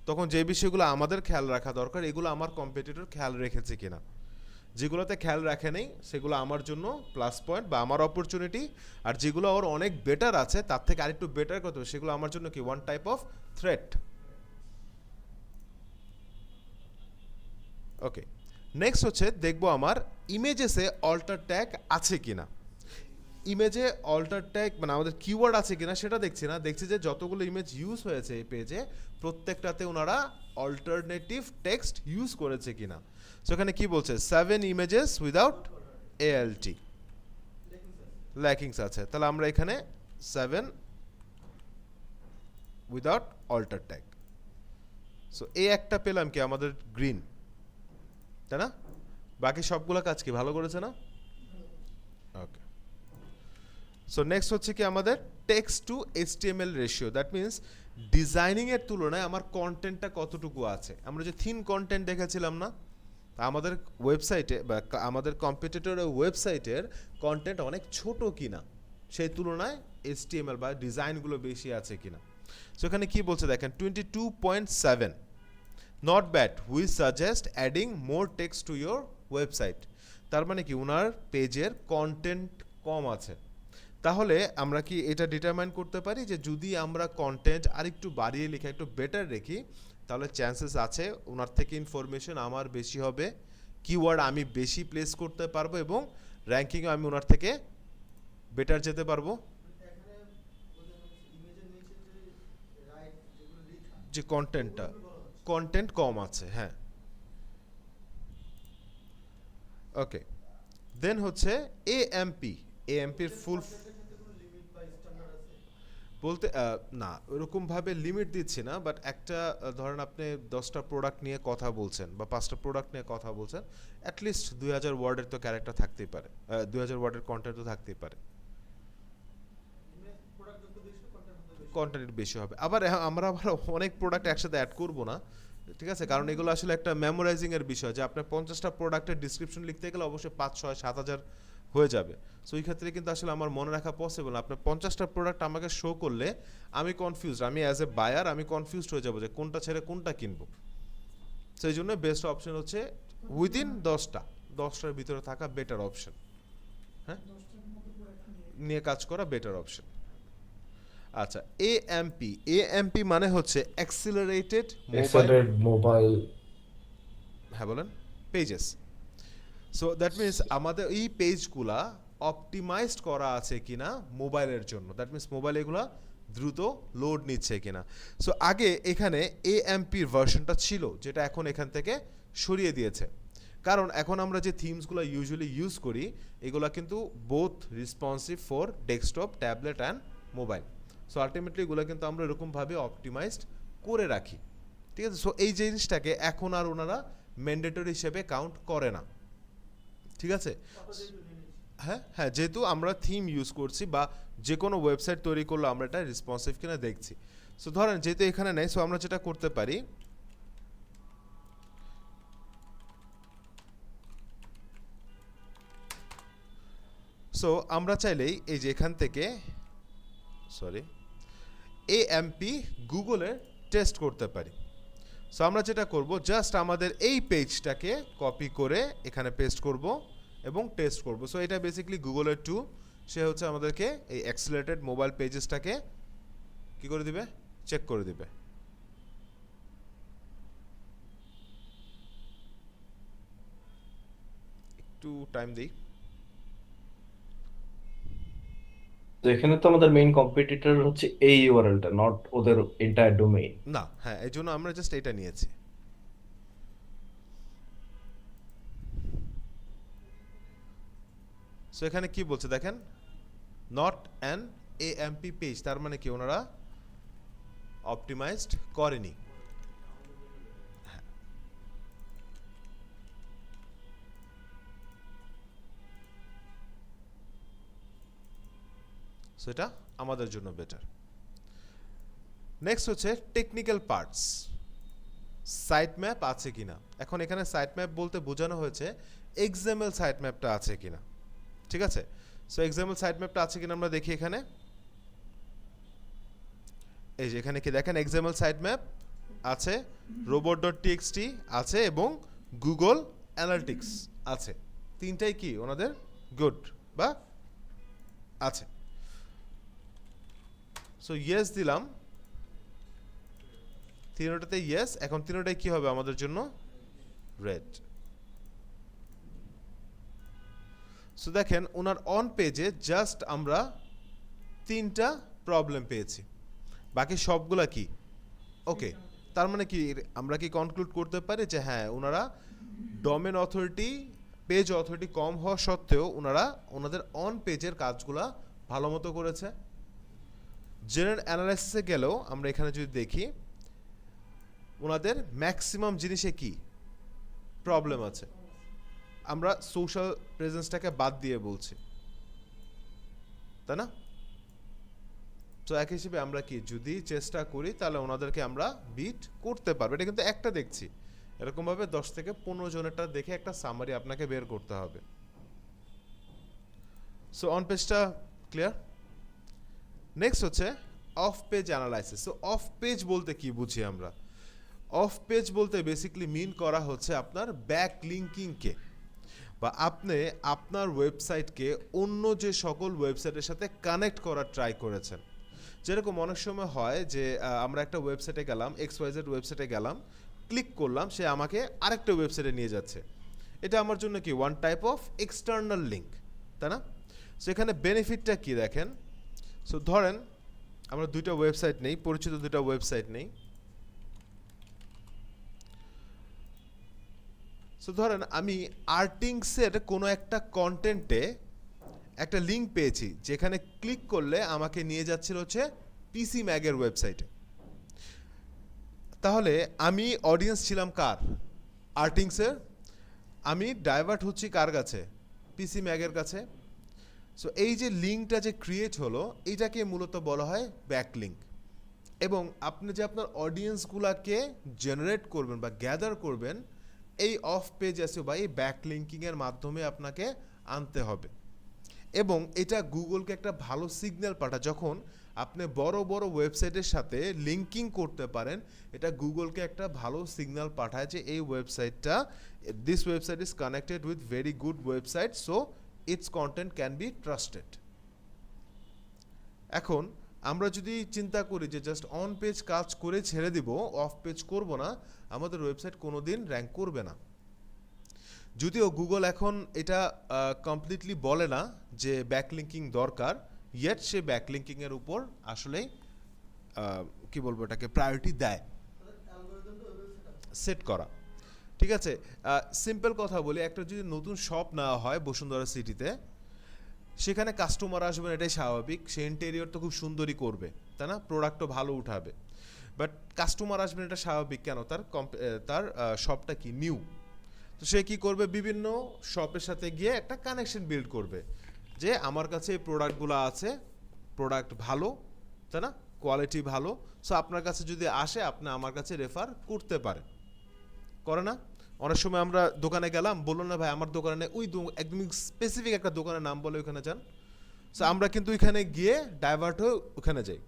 Speaker 1: তখন যে বিষয়গুলো আমাদের খেয়াল রাখা দরকার, এগুলো আমার কম্পিটিটর খেয়াল রেখেছে কিনা। যেগুলোতে খেয়াল রাখে নেই সেগুলো আমার জন্য প্লাস পয়েন্ট বা আমার অপরচুনিটি, আর যেগুলো ওর অনেক বেটার আছে তার থেকে আরেকটু বেটার করতে হবে, সেগুলো আমার জন্য কি one type of threat. Okay, next হচ্ছে দেখবো আমার ইমেজেসে অল্টার ট্যাগ আছে কিনা। ইমেজে অল্টার ট্যাগ মানে আমাদের কিওয়ার্ড আছে কিনা সেটা দেখছি না, দেখছি যে যতগুলো ইমেজ ইউজ হয়েছে এই পেজে প্রত্যেকটাতে ওনারা অল্টারনেটিভ টেক্সট ইউজ করেছে কিনা। সো এখানে কি বলছে, 7 ইমেজেস উইদাউট ALT ল্যাকিংস আছে, তাহলে আমরা এখানে 7 উইদাউট অল্টার ট্যাগ। সো এই একটা পেলাম কি আমাদের গ্রিন, তাই না? বাকি সবগুলো কাজ কি ভালো করেছে না? ওকে। সো নেক্সট হচ্ছে কি আমাদের text to HTML ratio, that means designing এর তুলনায় আমার কন্টেন্টটা কতটুকু আছে। আমরা যে থিন কন্টেন্ট দেখেছিলাম না, আমাদের ওয়েবসাইটে বা আমাদের কম্পিটিটরের ওয়েবসাইটের কন্টেন্ট অনেক ছোট কিনা সেই তুলনায় HTML বা ডিজাইনগুলো বেশি আছে কিনা। সো এখানে কি বলছে দেখেন 22.7, not bad, we suggest adding more text to your website. তার মানে কি ওনার পেজের কন্টেন্ট কম আছে। তাহলে আমরা কি এটা ডিটারমাইন করতে পারি যে যদি আমরা কন্টেন্ট আরেকটু বাড়িয়ে লিখে একটু বেটার রেখি তাহলে চান্সেস আছে ওনার থেকে ইনফরমেশন আমার বেশি হবে, কিওয়ার্ড আমি বেশি প্লেস করতে পারবো এবং র্যাঙ্কিংয়ে আমি ওনার থেকে বেটার যেতে পারবো।
Speaker 3: এখানে বোঝানো হচ্ছে ইমেজের নিচে যে রাইট যেগুলো লেখা
Speaker 1: যে কন্টেন্টটা,
Speaker 3: ওগুলো বলা হচ্ছে।
Speaker 1: কন্টেন্ট কম আছে, হ্যাঁ। ওকে, দেন হচ্ছে AMP। AMPর ফুল
Speaker 3: কন্টেন্টের ক্ষেত্রে কোনো লিমিট বা স্ট্যান্ডার্ড আছে?
Speaker 1: বলতে না ওরকমভাবে লিমিট দিচ্ছি না, বাট একটা ধরেন আপনি 10টা প্রোডাক্ট নিয়ে কথা বলছেন বা 5টা প্রোডাক্ট নিয়ে কথা বলছেন, অ্যাটলিস্ট 2000 ওয়ার্ডের তো ক্যারেক্টার থাকতেই পারে, 2000 ওয়ার্ডের কন্টেন্ট তো থাকতেই পারে,
Speaker 3: ইমেজ প্রোডাক্ট যত বেশি কন্টেন্ট তত বেশি।
Speaker 1: কন্টেন্ট বেশি হবে। আবার আমরা আবার অনেক প্রোডাক্ট একসাথে অ্যাড করব না, ঠিক আছে, কারণ এগুলো আসলে একটা মেমোরাইজিং এর বিষয় যে আপনার 50টা প্রোডাক্টের ডিসক্রিপশন লিখতে গেলে অবশ্যই 5 6 7000 হয়ে যাবে। সো এই ক্ষেত্রে কিন্তু আসলে আমার মনে রাখা পসিবল না। আপনার 50টা প্রোডাক্ট আমাকে শো করলে আমি কনফিউজড, আমি অ্যাজ এ বায়ার আমি কনফিউজড হয়ে যাবো যে কোনটা ছেড়ে কোনটা কিনবো। সেই জন্য বেস্ট অপশন হচ্ছে উইদিন 10টার ভিতরে থাকা বেটার অপশন, হ্যাঁ, নিয়ে কাজ করা বেটার অপশন। আচ্ছা, AMP মানে হচ্ছে অ্যাক্সিলারেটেড মোবাইল,
Speaker 2: এক্সেলেন্ট মোবাইল,
Speaker 1: হ্যাঁ বলেন, পেজেস। সো দ্যাট মিনস আমাদের এই পেজগুলা অপটিমাইজড করা আছে কিনা মোবাইলের জন্য, দ্যাট মিনস মোবাইল এগুলা দ্রুত লোড নিচ্ছে কিনা। সো আগে এখানে AMPর ভার্সনটা ছিল যেটা এখন এখান থেকে সরিয়ে দিয়েছে, কারণ এখন আমরা যে থিমসগুলো ইউজুয়ালি ইউজ করি এগুলা কিন্তু both responsive for desktop, tablet and mobile. So ultimately এগুলো কিন্তু আমরা এরকমভাবে অপটিমাইজড করে রাখি, ঠিক আছে। সো এই জিনিসটাকে এখন আর ওনারা ম্যান্ডেটরি হিসেবে কাউন্ট করে না, ঠিক আছে। হ্যাঁ হ্যাঁ, যেহেতু আমরা থিম ইউজ করছি বা যে কোনো ওয়েবসাইট তৈরি করলে আমরা এটা রেসপন্সিভ কিনা দেখছি। সো ধরেন যেহেতু এখানে নেই, সো আমরা যেটা করতে পারি সো আমরা চাইলেই এই যে এখান থেকে সরি AMP গুগলে টেস্ট করতে পারি। সো আমরা যেটা করব জাস্ট আমাদের এই পেজটাকে কপি করে এখানে পেস্ট করব এবং টেস্ট করব। সো এটা বেসিক্যালি গুগলের টু, সে হচ্ছে আমাদেরকে এই অ্যাক্সিলারেটেড মোবাইল পেজেসটাকে কি করে দিবে, চেক করে দিবে। একটু টাইম দিই।
Speaker 2: তো এখানে তো আমাদের মেইন কম্পিটিটর হচ্ছে এই ইউআরএলটা, নট ওদের এন্টায়ার ডোমেইন।
Speaker 1: না, হ্যাঁ, এই জন্য আমরা জাস্ট এটা নিয়েছি। সো এখানে কি বলছে দেখেন, নট অ্যান এএমপি পেজ, তার মানে কি ওনারা অপটিমাইজড করেনি। সো এটা আমাদের জন্য বেটার। নেক্সট হচ্ছে টেকনিক্যাল পার্টস, সাইট ম্যাপ আছে কিনা। এখন এখানে সাইট ম্যাপ বলতে বোঝানো হয়েছে এক্সএমএল সাইট ম্যাপটা আছে কিনা, ঠিক আছে। সো এক্সএমএল সাইট ম্যাপটা আছে কিনা আমরা দেখি এখানে। এই যে এখানে কি দেখেন, এক্সএমএল সাইট ম্যাপ আছে, robot.txt আছে এবং গুগল অ্যানালিটিক্স আছে। তিনটাই কি ওনাদের গুড বা আছে। সো ইয়েস দিলাম, তিনটাতে ইয়েস। এখন তিনটাই কি হবে আমাদের জন্য, রেড। সো দেখেন ওনার অন পেজে জাস্ট আমরা 3টা প্রবলেম পেয়েছি, বাকি সবগুলা কি ওকে। তার মানে কি আমরা কি কনক্লুড করতে পারি যে হ্যাঁ ওনারা ডোমেন অথরিটি, পেজ অথরিটি কম হওয়া সত্ত্বেও ওনারা ওনাদের অন পেজের কাজগুলা ভালো মতো করেছে। জেনারেল অ্যানালাইসিসে গেলেও আমরা এখানে যদি দেখি ওনাদের ম্যাক্সিমাম জিনিসে কি প্রবলেম আছে, আমরা সোশ্যাল প্রেজেন্সটাকে বাদ দিয়ে বলছি, তাই না। তো এক হিসেবে আমরা কি যদি চেষ্টা করি তাহলে ওনাদেরকে আমরা বিট করতে পারবো। এটা কিন্তু একটা দেখছি, এরকমভাবে 10 থেকে 15 জনেরটা দেখে একটা সামারি আপনাকে বের করতে হবে। সো অন পেজটা ক্লিয়ার। নেক্সট হচ্ছে of page analysis. So of page বলতে কি বুঝি আমরা, অফ পেজ বলতে বেসিক্যালি মিন করা হচ্ছে আপনার ব্যাক লিঙ্কিংকে, বা আপনি আপনার ওয়েবসাইটকে অন্য যে সকল ওয়েবসাইটের সাথে কানেক্ট করার ট্রাই করেছেন। যেরকম অনেক সময় হয় যে আমরা একটা ওয়েবসাইটে গেলাম, XYZ ওয়েবসাইটে গেলাম, ক্লিক করলাম, সে আমাকে আরেকটা ওয়েবসাইটে নিয়ে যাচ্ছে। এটা আমার জন্য কি one type of external link, তাই না। সো এখানে বেনিফিটটা কি দেখেন। সো ধরেন আমরা দুইটা ওয়েবসাইট নেই, পরিচিত দুইটা ওয়েবসাইট নেই। সো ধরেন আমি আর্টিংসের কোনো একটা কন্টেন্টে একটা লিঙ্ক পেয়েছি, যেখানে ক্লিক করলে আমাকে নিয়ে যাচ্ছিল হচ্ছে পিসি ম্যাগের ওয়েবসাইটে। তাহলে আমি অডিয়েন্স ছিলাম কার, আর্টিংসের। আমি ডাইভার্ট হচ্ছি কার কাছে, পিসি ম্যাগের কাছে। সো এই যে লিঙ্কটা যে ক্রিয়েট হলো, এইটাকে মূলত বলা হয় ব্যাক লিঙ্ক। এবং আপনি যে আপনার অডিয়েন্সগুলোকে জেনারেট করবেন বা গ্যাদার করবেন, এই অফ পেজ এসইও বা এই ব্যাক লিঙ্কিংয়ের মাধ্যমে আপনাকে আনতে হবে। এবং এটা গুগলকে একটা ভালো সিগন্যাল পাঠায়, যখন আপনি বড় বড় ওয়েবসাইটের সাথে লিঙ্কিং করতে পারেন, এটা গুগলকে একটা ভালো সিগন্যাল পাঠায় যে এই ওয়েবসাইটটা, this website is connected with very good website, so it's content can be trusted. এখন আমরা যদি চিন্তা করি যে জাস্ট অন পেজ কাজ করে ছেড়ে দিব, অফ পেজ করব না, আমাদের ওয়েবসাইট কোনো দিন র্যাঙ্ক করবে না। যদিও গুগল এখন এটা কমপ্লিটলি বলে না যে ব্যাকলিঙ্কিং দরকার, ইয়েট সে ব্যাকলিঙ্কিংয়ের উপর আসলেই কি বলবো এটাকে প্রায়োরিটি দেয়, সেট করা। ঠিক আছে, সিম্পল কথা বলি, একটা যদি নতুন শপ নেওয়া হয় বসুন্ধরা সিটিতে, সেখানে কাস্টমার আসবেন, এটাই স্বাভাবিক। সে ইন্টেরিয়র তো খুব সুন্দরই করবে, তাই না, প্রোডাক্টও ভালো উঠাবে। বাট কাস্টমার আসবেন এটা স্বাভাবিক, কেন, তার শপটা কি নিউ। তো সে কী করবে, বিভিন্ন শপের সাথে গিয়ে একটা কানেকশন বিল্ড করবে যে আমার কাছে এই প্রোডাক্টগুলো আছে, প্রোডাক্ট ভালো, তাই না, কোয়ালিটি ভালো। সো আপনার কাছে যদি আসে, আপনি আমার কাছে রেফার করতে পারেন, করে না। অনেক সময় আমরা দোকানে গেলাম, বললো না ভাই আমার দোকানে ওই একদম স্পেসিফিক একটা দোকানের নাম বলে ওখানে যান। সো আমরা কিন্তু ওইখানে গিয়ে ডাইভার্ট হয়ে ওখানে যাই।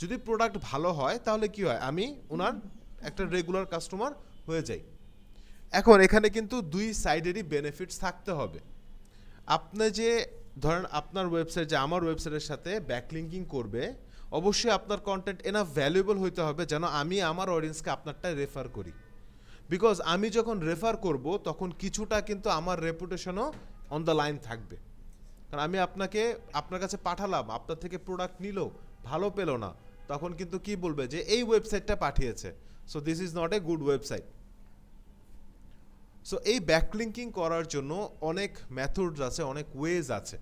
Speaker 1: যদি প্রোডাক্ট ভালো হয় তাহলে কি হয়, আমি ওনার একটা রেগুলার কাস্টমার হয়ে যাই। এখন এখানে কিন্তু দুই সাইডেরই বেনিফিটস থাকতে হবে। আপনি যে ধরেন আপনার ওয়েবসাইট যে আমার ওয়েবসাইটের সাথে ব্যাকলিঙ্কিং করবে, অবশ্যই আপনার কন্টেন্ট এনাফ ভ্যালুয়েবল হইতে হবে যেন আমি আমার অডিয়েন্সকে আপনারটা রেফার করি। বিকজ আমি যখন রেফার করব তখন কিছুটা কিন্তু আমার রেপুটেশনও অন দ্য লাইন থাকবে। কারণ আমি আপনাকে আপনার কাছে পাঠালাম, আপনার থেকে প্রোডাক্ট নিল, ভালো পেলো না, তখন কিন্তু কি বলবে যে এই ওয়েবসাইটটা পাঠিয়েছে, so this is not a good website. So এই ব্যাকলিঙ্কিং করার জন্য অনেক মেথডস আছে, অনেক ওয়েজ আছে।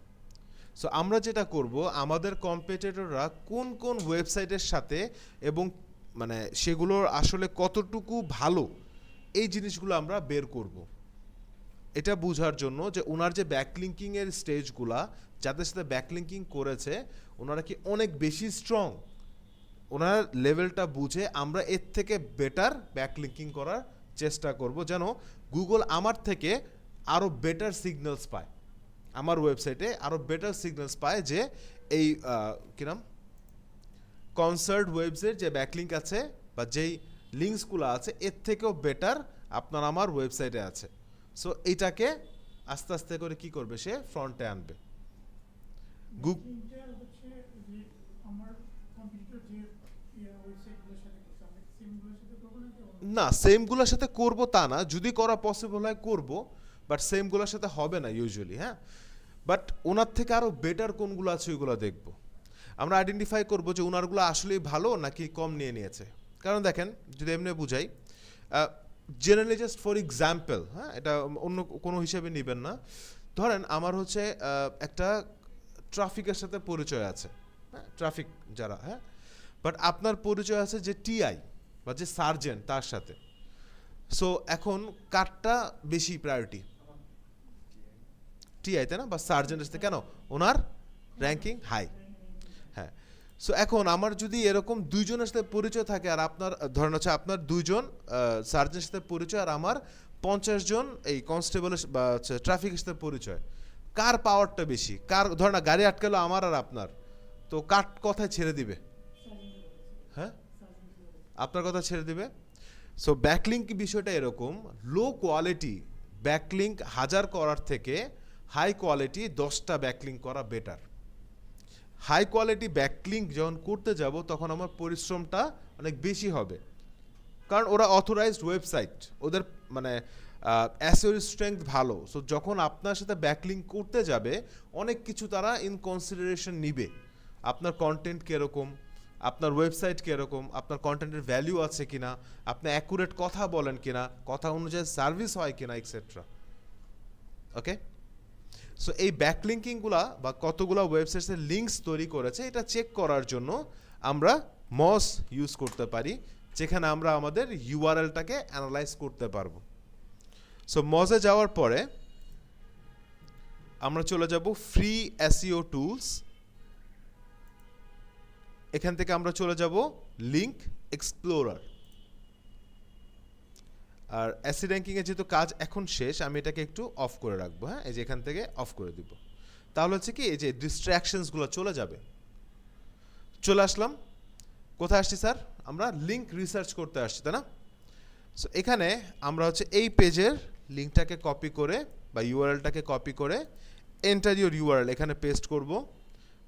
Speaker 1: সো আমরা যেটা করব, আমাদের কম্পিটিটররা কোন কোন ওয়েবসাইটের সাথে এবং মানে সেগুলোর আসলে কতটুকু ভালো, এই জিনিসগুলো আমরা বের করব। এটা বোঝার জন্য যে ওনার যে ব্যাকলিঙ্কিংয়ের স্টেজগুলা, যাদের সাথে ব্যাকলিঙ্কিং করেছে ওনারা কি অনেক বেশি স্ট্রং, ওনার লেভেলটা বুঝে আমরা এর থেকে বেটার ব্যাকলিঙ্কিং করার চেষ্টা করব, যেন গুগল আমার থেকে আরও বেটার সিগন্যালস পায়, আমার ওয়েবসাইটে আরও বেটার সিগন্যালস পায় যে এই কী নাম কনসার্ট ওয়েবসের যে ব্যাকলিঙ্ক আছে বা যেই লিঙ্কসগুলো আছে এর থেকেও বেটার আপনার আমার ওয়েবসাইটে আছে। সো এইটাকে আস্তে আস্তে করে কি করবে, সে ফ্রন্টে আনবে।
Speaker 5: ব্যাকলিংকটা হচ্ছে যে আমার কম্পিটিটর যে ওয়েবসাইটগুলোর সাথে করছে আমরা সেমগুলোর সাথে করবো নাকি অন্য?
Speaker 1: না, সেমগুলোর সাথে করব তা না, যদি করা পসিবল হয় করব, বাট সেমগুলোর সাথে হবে না ইউজুয়ালি। হ্যাঁ, বাট ওনার থেকে আরও বেটার কোনগুলো আছে ওইগুলো দেখব। আমরা আইডেন্টিফাই করব যে ওনারগুলো আসলেই ভালো নাকি কম নিয়ে নিয়েছে। কারণ দেখেন, যদি এমনি বুঝাই, জেনারেলি জাস্ট ফর এক্সাম্পল, হ্যাঁ, এটা অন্য কোনো হিসেবে নেবেন না। ধরেন আমার হচ্ছে একটা ট্রাফিকের সাথে পরিচয় আছে, হ্যাঁ, ট্রাফিক যারা, হ্যাঁ, বাট আপনার পরিচয় আছে যে টিআই বা যে সার্জেন্ট তার সাথে। সো এখন কারটা বেশি প্রায়োরিটি? টিআই, তাই না? বা সার্জেন্টের সাথে, কেন? ওনার র্যাঙ্কিং হাই। হ্যাঁ, সো এখন আমার যদি এরকম দুইজনের সাথে পরিচয় থাকে, আর আপনার ধরেন হচ্ছে আপনার দুইজন সার্জেন্টের সাথে পরিচয় আর আমার 50 জন এই কনস্টেবলের বা ট্রাফিকের সাথে পরিচয়, কার পাওয়ারটা বেশি? কার ধরেন না গাড়ি আটকালো আমার আর আপনার, তো কার কথায় ছেড়ে দিবে? হ্যাঁ, আপনার কথা ছেড়ে দিবে। সো ব্যাকলিঙ্ক বিষয়টা এরকম, লো কোয়ালিটি ব্যাকলিঙ্ক 1000 করার থেকে হাই কোয়ালিটি 10টা ব্যাকলিঙ্ক করা বেটার। হাই কোয়ালিটি ব্যাকলিঙ্ক যখন করতে যাব তখন আমার পরিশ্রমটা অনেক বেশি হবে, কারণ ওরা অথরাইজড ওয়েবসাইট, ওদের মানে অ্যাসিওর স্ট্রেংথ ভালো। সো যখন আপনার সাথে ব্যাকলিঙ্ক করতে যাবে অনেক কিছু তারা ইন কনসিডারেশন নিবে, আপনার কন্টেন্ট কীরকম, আপনার ওয়েবসাইট কীরকম, আপনার কন্টেন্টের ভ্যালু আছে কিনা, আপনি অ্যাকুরেট কথা বলেন কিনা, কথা অনুযায়ী সার্ভিস হয় কিনা, এক্সেট্রা। ওকে, সো এই ব্যাকলিঙ্কিংগুলা বা কতগুলো ওয়েবসাইটসের লিঙ্কস তৈরি করেছে এটা চেক করার জন্য আমরা মস ইউজ করতে পারি, যেখানে আমরা আমাদের ইউআরএলটাকে অ্যানালাইজ করতে পারবো। সো মজে যাওয়ার পরে আমরা চলে যাব ফ্রি এসইও টুলস। এখান থেকে আমরা চলে যাব লিঙ্ক এক্সপ্লোরার। আর অ্যাসি র্যাঙ্কিংয়ে যেহেতু কাজ এখন শেষ, আমি এটাকে একটু অফ করে রাখবো। হ্যাঁ, এই যে এখান থেকে অফ করে দিব, তাহলে হচ্ছে কি এই যে ডিস্ট্র্যাকশনসগুলো চলে যাবে। চলে আসলাম, কোথায় আসছি স্যার? আমরা লিঙ্ক রিসার্চ করতে আসছি, তাই না? সো এখানে আমরা হচ্ছে এই পেজের লিঙ্কটাকে কপি করে বা ইউআরএলটাকে কপি করে এন্টার ইউর ইউআরএল এখানে পেস্ট করব।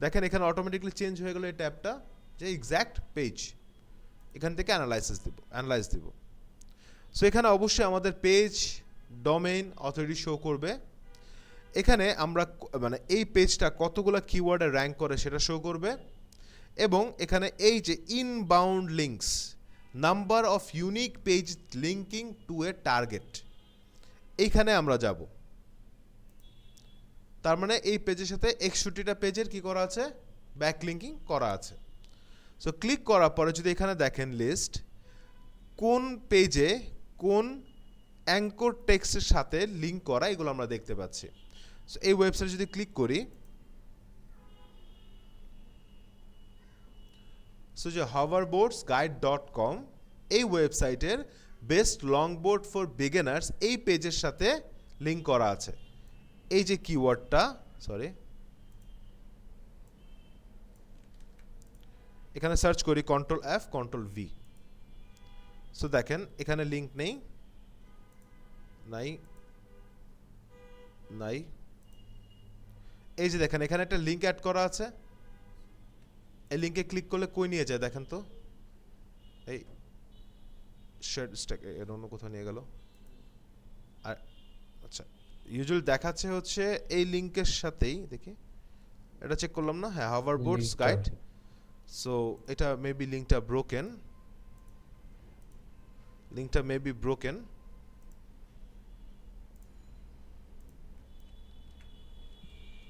Speaker 1: দেখেন এখানে অটোমেটিকলি চেঞ্জ হয়ে গেলো এই ট্যাবটা, যে এক্স্যাক্ট পেজ। এখান থেকে অ্যানালাইজ দিব। সো এখানে অবশ্যই আমাদের পেজ, ডোমেইন, অথরিটি শো করবে। এখানে আমরা মানে এই পেজটা কতগুলো কিওয়ার্ডে র্যাঙ্ক করে সেটা শো করবে, এবং এখানে এই যে inbound links, number of unique page linking to a target, এইখানে আমরা যাব। তার মানে এই পেজের সাথে 61টা পেজের কি করা আছে, ব্যাকলিঙ্কিং করা আছে। সো ক্লিক করার পরে যদি এখানে দেখেন লিস্ট, কোন পেজে কোন অ্যাঙ্কর টেক্সটের সাথে লিঙ্ক করা, এগুলো আমরা দেখতে পাচ্ছি। সো এই ওয়েবসাইটে যদি ক্লিক করি, সো যে hoverboardsguide.com, এই ওয়েবসাইটের বেস্ট লংবোর্ড ফর বিগিনার্স এই পেজের সাথে লিঙ্ক করা আছে। এই যে কিওয়ার্ডটা, সরি, এখানে সার্চ করি Ctrl+F Ctrl+V। সো দেখেন এখানে লিঙ্ক নেই, এই যে দেখেন এখানে একটা লিঙ্ক অ্যাড করা আছে। এই লিঙ্কে ক্লিক করলে কই নিয়ে যায় দেখেন তো, এই শেড স্ট্যাক এর অন্য কোথাও নিয়ে গেল। আর আচ্ছা, ইউজুয়াল দেখাচ্ছে হচ্ছে এই লিংকের সাথেই, দেখি এটা চেক করলাম না, হ্যাঁ হাভারবোর্ডস
Speaker 2: লিঙ্কটা
Speaker 1: গাইড। সো এটা মেবি লিংকটা ব্রোকেন, লিংকটা মেবি ব্রোকেন।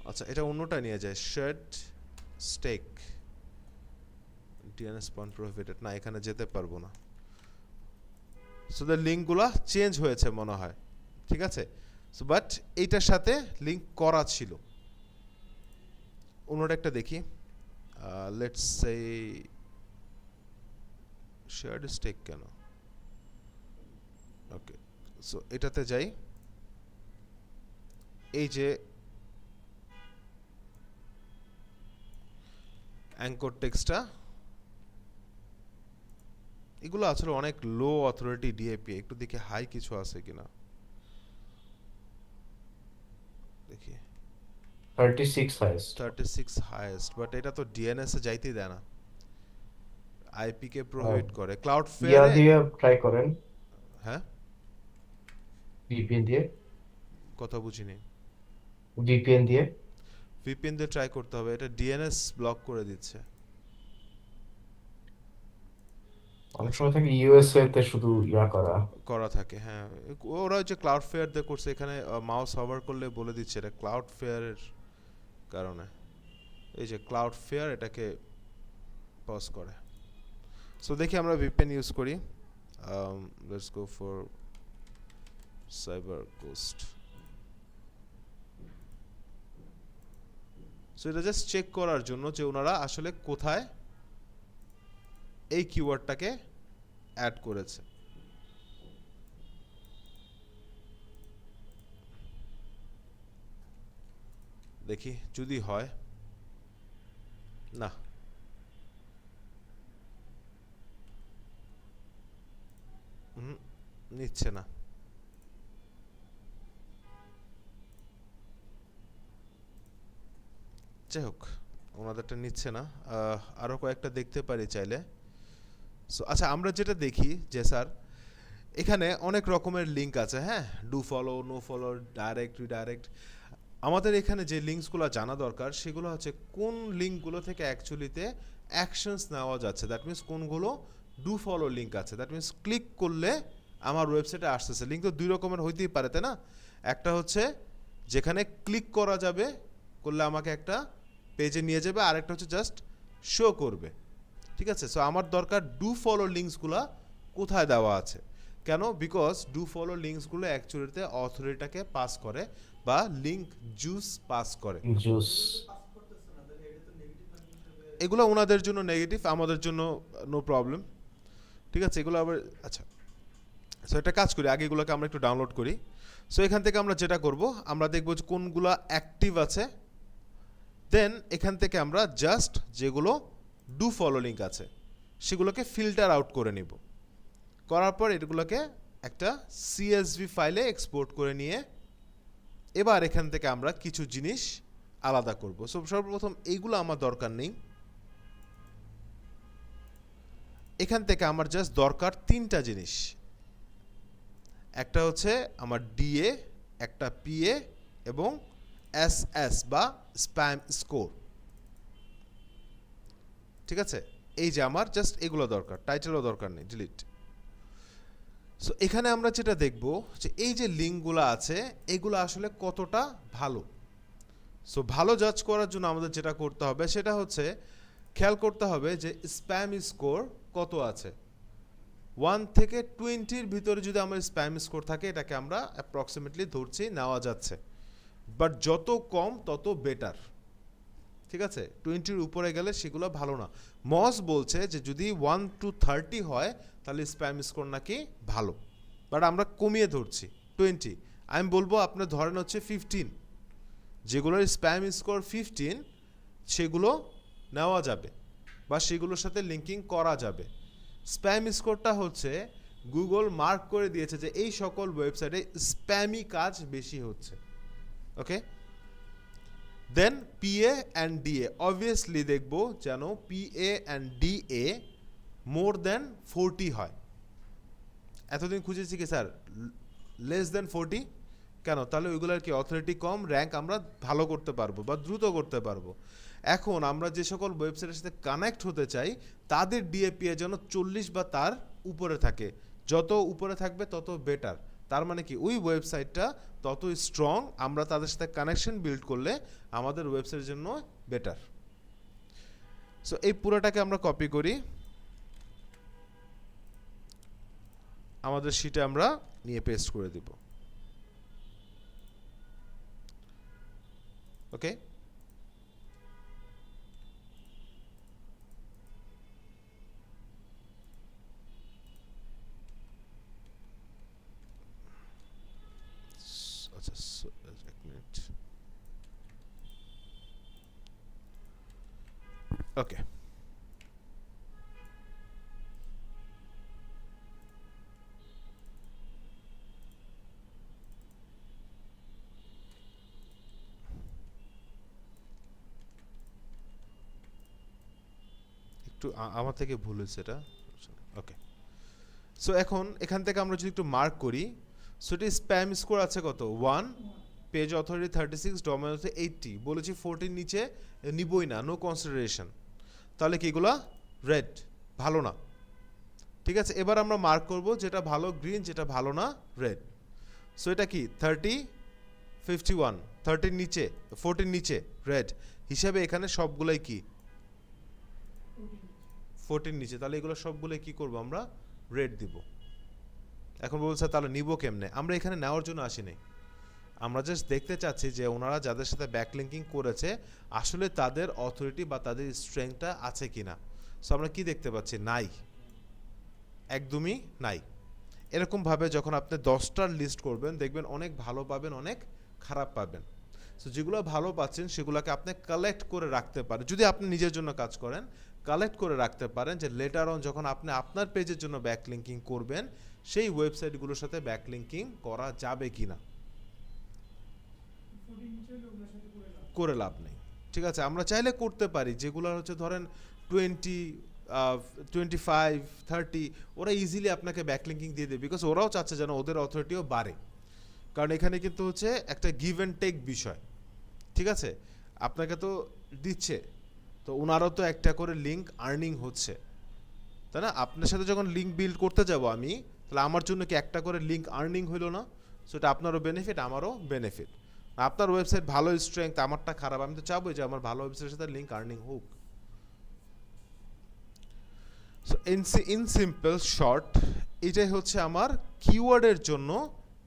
Speaker 1: আচ্ছা, এটা অন্যটা নিয়ে যায়, shed stake DNS point prohibited, না এখানে যেতে পারবো না। সো দ্য লিঙ্কগুলো চেঞ্জ হয়েছে মনে হয়, ঠিক আছে। সো বাট এইটার সাথে লিঙ্ক করা ছিল। অন্যটা একটা দেখি, লেটস সে শেয়ার্ড স্টেক কেন, ওকে। সো এটাতে যাই, এই যে অ্যাঙ্কর টেক্সটটা, এগুলো আসলে অনেক লো অথরিটি ডিএপি, একটু দেখি হাই কিছু আছে কিনা দেখি।
Speaker 2: 36 হাইয়েস্ট।
Speaker 1: 36 হাইয়েস্ট, বাট এটা তো ডিএনএস এ যাইতেই দেয় না, আইপি কে প্রোহিবিট করে।
Speaker 2: ইয়া
Speaker 1: ক্লাউডফেয়ারে,
Speaker 2: দিয়ে ট্রাই করেন,
Speaker 1: হ্যাঁ
Speaker 2: ভিপিএন দিয়ে,
Speaker 1: কথা বুঝিনি।
Speaker 2: ভিপিএন দিয়ে।
Speaker 1: ভিপিএন দিয়ে ট্রাই করতে হবে, এটা ডিএনএস ব্লক করে দিচ্ছে।
Speaker 2: অনেক সময় থাকে ইউএসএ তে শুধু ইয়া করা।
Speaker 1: করা থাকে, হ্যাঁ। ওরা ওই যে ক্লাউডফেয়ার দিয়ে করছে, এখানে মাউস হভার করলে বলে দিচ্ছে এটা ক্লাউডফেয়ারের কারণে। এই যে ক্লাউডফেয়ার এটাকে পজ করে। সো দেখি আমরা ভিপিএন ইউজ করি, let's go for cyber ghost. So এটা জাস্ট চেক করার জন্য যে ওনারা আসলে কোথায় এই কিওয়ার্ডটাকে অ্যাড করেছে। দেখি যদি হয়, না নিচ্ছে না। যাই হোক, ওনাদেরটা নিচ্ছে না। আরো কয়েকটা দেখতে পারি চাইলে। সো আচ্ছা, আমরা যেটা দেখি যে স্যার এখানে অনেক রকমের লিঙ্ক আছে, হ্যাঁ, do follow, no follow, direct, redirect. আমাদের এখানে যে লিঙ্কসগুলো জানা দরকার সেগুলো হচ্ছে কোন লিঙ্কগুলো থেকে অ্যাকচুয়ালিতে অ্যাকশনস নেওয়া যাচ্ছে, দ্যাট মিনস কোনগুলো ডু ফলো লিঙ্ক আছে, দ্যাট মিনস ক্লিক করলে আমার ওয়েবসাইটে আসতেছে। লিঙ্ক তো দুই রকমের হইতেই পারে, তাই না? একটা হচ্ছে যেখানে ক্লিক করা যাবে, করলে আমাকে একটা পেজে নিয়ে যাবে, আর একটা হচ্ছে জাস্ট শো করবে, ঠিক আছে। সো আমার দরকার ডু ফলো লিঙ্কসগুলো কোথায় দেওয়া আছে। কেন? বিকজ ডু ফলো লিঙ্কসগুলো অ্যাকচুয়ালিতে অথরিটিটাকে পাস করে বা লিঙ্ক জুস পাস করে।
Speaker 2: জুস।
Speaker 3: পাস করতেছে না, তাহলে এটা তো নেগেটিভ ভ্যালু হিসেবে
Speaker 1: এগুলো ওনাদের জন্য নেগেটিভ, আমাদের জন্য নো প্রবলেম, ঠিক আছে। এগুলো আবার আচ্ছা, সো একটা কাজ করি, আগে এগুলোকে আমরা একটু ডাউনলোড করি। সো এখান থেকে আমরা যেটা করব, আমরা দেখব যে কোনগুলো অ্যাক্টিভ আছে, দেন এখান থেকে আমরা জাস্ট যেগুলো ডু ফলো লিঙ্ক আছে সেগুলোকে ফিল্টার আউট করে নিব। করার পর এগুলোকে একটা সিএসভি ফাইলে এক্সপোর্ট করে নিয়ে এবার এখান থেকে আমরা কিছু জিনিস আলাদা করব। সো সর্বপ্রথম এইগুলো আমার দরকার নেই, এখান থেকে আমার জাস্ট দরকার তিনটা জিনিস। একটা হচ্ছে আমার ডিএ, একটা পিএ এবং এসএস বা স্প্যাম স্কোর, ঠিক আছে। এই যে আমার জাস্ট এগুলো দরকার, টাইটেলও দরকার নেই, ডিলিট। সো এখানে আমরা যেটা দেখব যে এই যে লিঙ্কগুলো আছে এগুলো আসলে কতটা ভালো। সো ভালো জাজ করার জন্য আমাদের যেটা করতে হবে সেটা হচ্ছে খেয়াল করতে হবে যে স্প্যাম স্কোর কত আছে। 1 থেকে 20-র ভিতরে যদি আমার স্প্যাম স্কোর থাকে, এটাকে আমরা অ্যাপ্রক্সিমেটলি ধরছি নেওয়া যাচ্ছে, বাট যত কম তত বেটার, ঠিক আছে। 20-র উপরে গেলে সেগুলো ভালো না। মস বলছে যে যদি 1 to 30 হয় তাহলে স্প্যাম স্কোর নাকি ভালো, বাট আমরা কমিয়ে ধরছি 20। আমি বলবো আপনার ধরেন হচ্ছে 15, যেগুলোর স্প্যাম স্কোর 15 সেগুলো নেওয়া যাবে বা সেগুলোর সাথে লিঙ্কিং করা যাবে। স্প্যাম স্কোরটা হচ্ছে গুগল মার্ক করে দিয়েছে যে এই সকল ওয়েবসাইটে স্প্যামি কাজ বেশি হচ্ছে, ওকে। দেন পিএ অ্যান্ড ডিএ, অবভিয়াসলি দেখবো যেন পিএ অ্যান্ড ডিএ মোর দেন 40 হয়, এতদিন খুঁজেছি কি স্যার লেস দেন 40, কেন? তাহলে ওইগুলোর কি অথরিটি কম, র্যাঙ্ক আমরা ভালো করতে পারবো বা দ্রুত করতে পারবো। এখন আমরা যে সকল ওয়েবসাইটের সাথে কানেক্ট হতে চাই তাদের ডিএপিএ যেন 40 বা তার উপরে থাকে, যত উপরে থাকবে তত বেটার। তার মানে কি ওই ওয়েবসাইটটা তত স্ট্রং, আমরা তাদের সাথে কানেকশন বিল্ড করলে আমাদের ওয়েবসাইটের জন্য বেটার। সো এই পুরোটাকে আমরা কপি করি, আমাদের শিটে আমরা নিয়ে পেস্ট করে দিব। ওকে, আচ্ছা এক মিনিট। ওকে, একটু আমার থেকে ভুল হয়েছে এটা। ওকে, সো এখন এখান থেকে আমরা যদি একটু মার্ক করি, সো এটি স্প্যাম স্কোর আছে কত 1, পেজ অথরিটি 36, ডোমেইন অথরিটি 80, বলেছি 40 নিচে নিবই না, নো কনসিডারেশন। তাহলে কি এগুলা রেড, ভালো না। ঠিক আছে, এবার আমরা মার্ক করব যেটা ভালো গ্রিন, যেটা ভালো না রেড। সো এটা কি 30, 51, 30 নিচে 40 নিচে রেড হিসাবে এখানে সবগুলাই কি 14 নিচে, তাহলে এগুলো সবগুলোই কি করব আমরা রেড দিব। এখন বলছে তাহলে নিব কেমনে? আমরা এখানে নেওয়ার জন্য আসিনি, আমরা জাস্ট দেখতে চাচ্ছি যে ওনারা যাদের সাথে ব্যাকলিঙ্কিং করেছে আসলে তাদের অথরিটি বা তাদের স্ট্রেংথটা আছে কিনা। সো আমরা কি দেখতে পাচ্ছি? নাই, একদমই নাই। এরকমভাবে যখন আপনি 10টার লিস্ট করবেন দেখবেন অনেক ভালো পাবেন, অনেক খারাপ পাবেন। সো যেগুলো ভালো পাচ্ছেন সেগুলোকে আপনি কালেক্ট করে রাখতে পারেন, যদি আপনি নিজের জন্য কাজ করেন কালেক্ট করে রাখতে পারেন, যে লেটার অন যখন আপনি আপনার পেজের জন্য ব্যাকলিঙ্কিং করবেন সেই ওয়েবসাইটগুলোর সাথে ব্যাকলিঙ্কিং করা যাবে কিনা। করে লাভ নেই। ঠিক আছে, আমরা চাইলে করতে পারি, যেগুলো হচ্ছে ধরেন 20, 25, 30, ওরা ইজিলি আপনাকে ব্যাকলিঙ্কিং দিয়ে দেবে, বিকজ ওরাও চাচ্ছে যেন ওদের অথরিটিও বাড়ে। কারণ এখানে কিন্তু হচ্ছে একটা গিভ অ্যান্ড টেক বিষয়। ঠিক আছে, আপনাকে তো দিচ্ছে, তো ওনারও তো একটা করে লিঙ্ক আর্নিং হচ্ছে, তাই না? আপনার সাথে যখন লিঙ্ক বিল্ড করতে যাব আমি, তাহলে আমার জন্য কি একটা করে লিঙ্ক আর্নিং হইলো না? সো এটা আপনারও বেনিফিট, আমারও বেনিফিট। আপনার ওয়েবসাইট ভালো স্ট্রেংথ, আমারটা খারাপ, আমি তো চাবো যে আমার ভালো ওয়েবসাইটের সাথে লিঙ্ক আর্নিং হোক। সো ইন সিম্পল শর্ট, এটাই হচ্ছে আমার কিওয়ার্ডের জন্য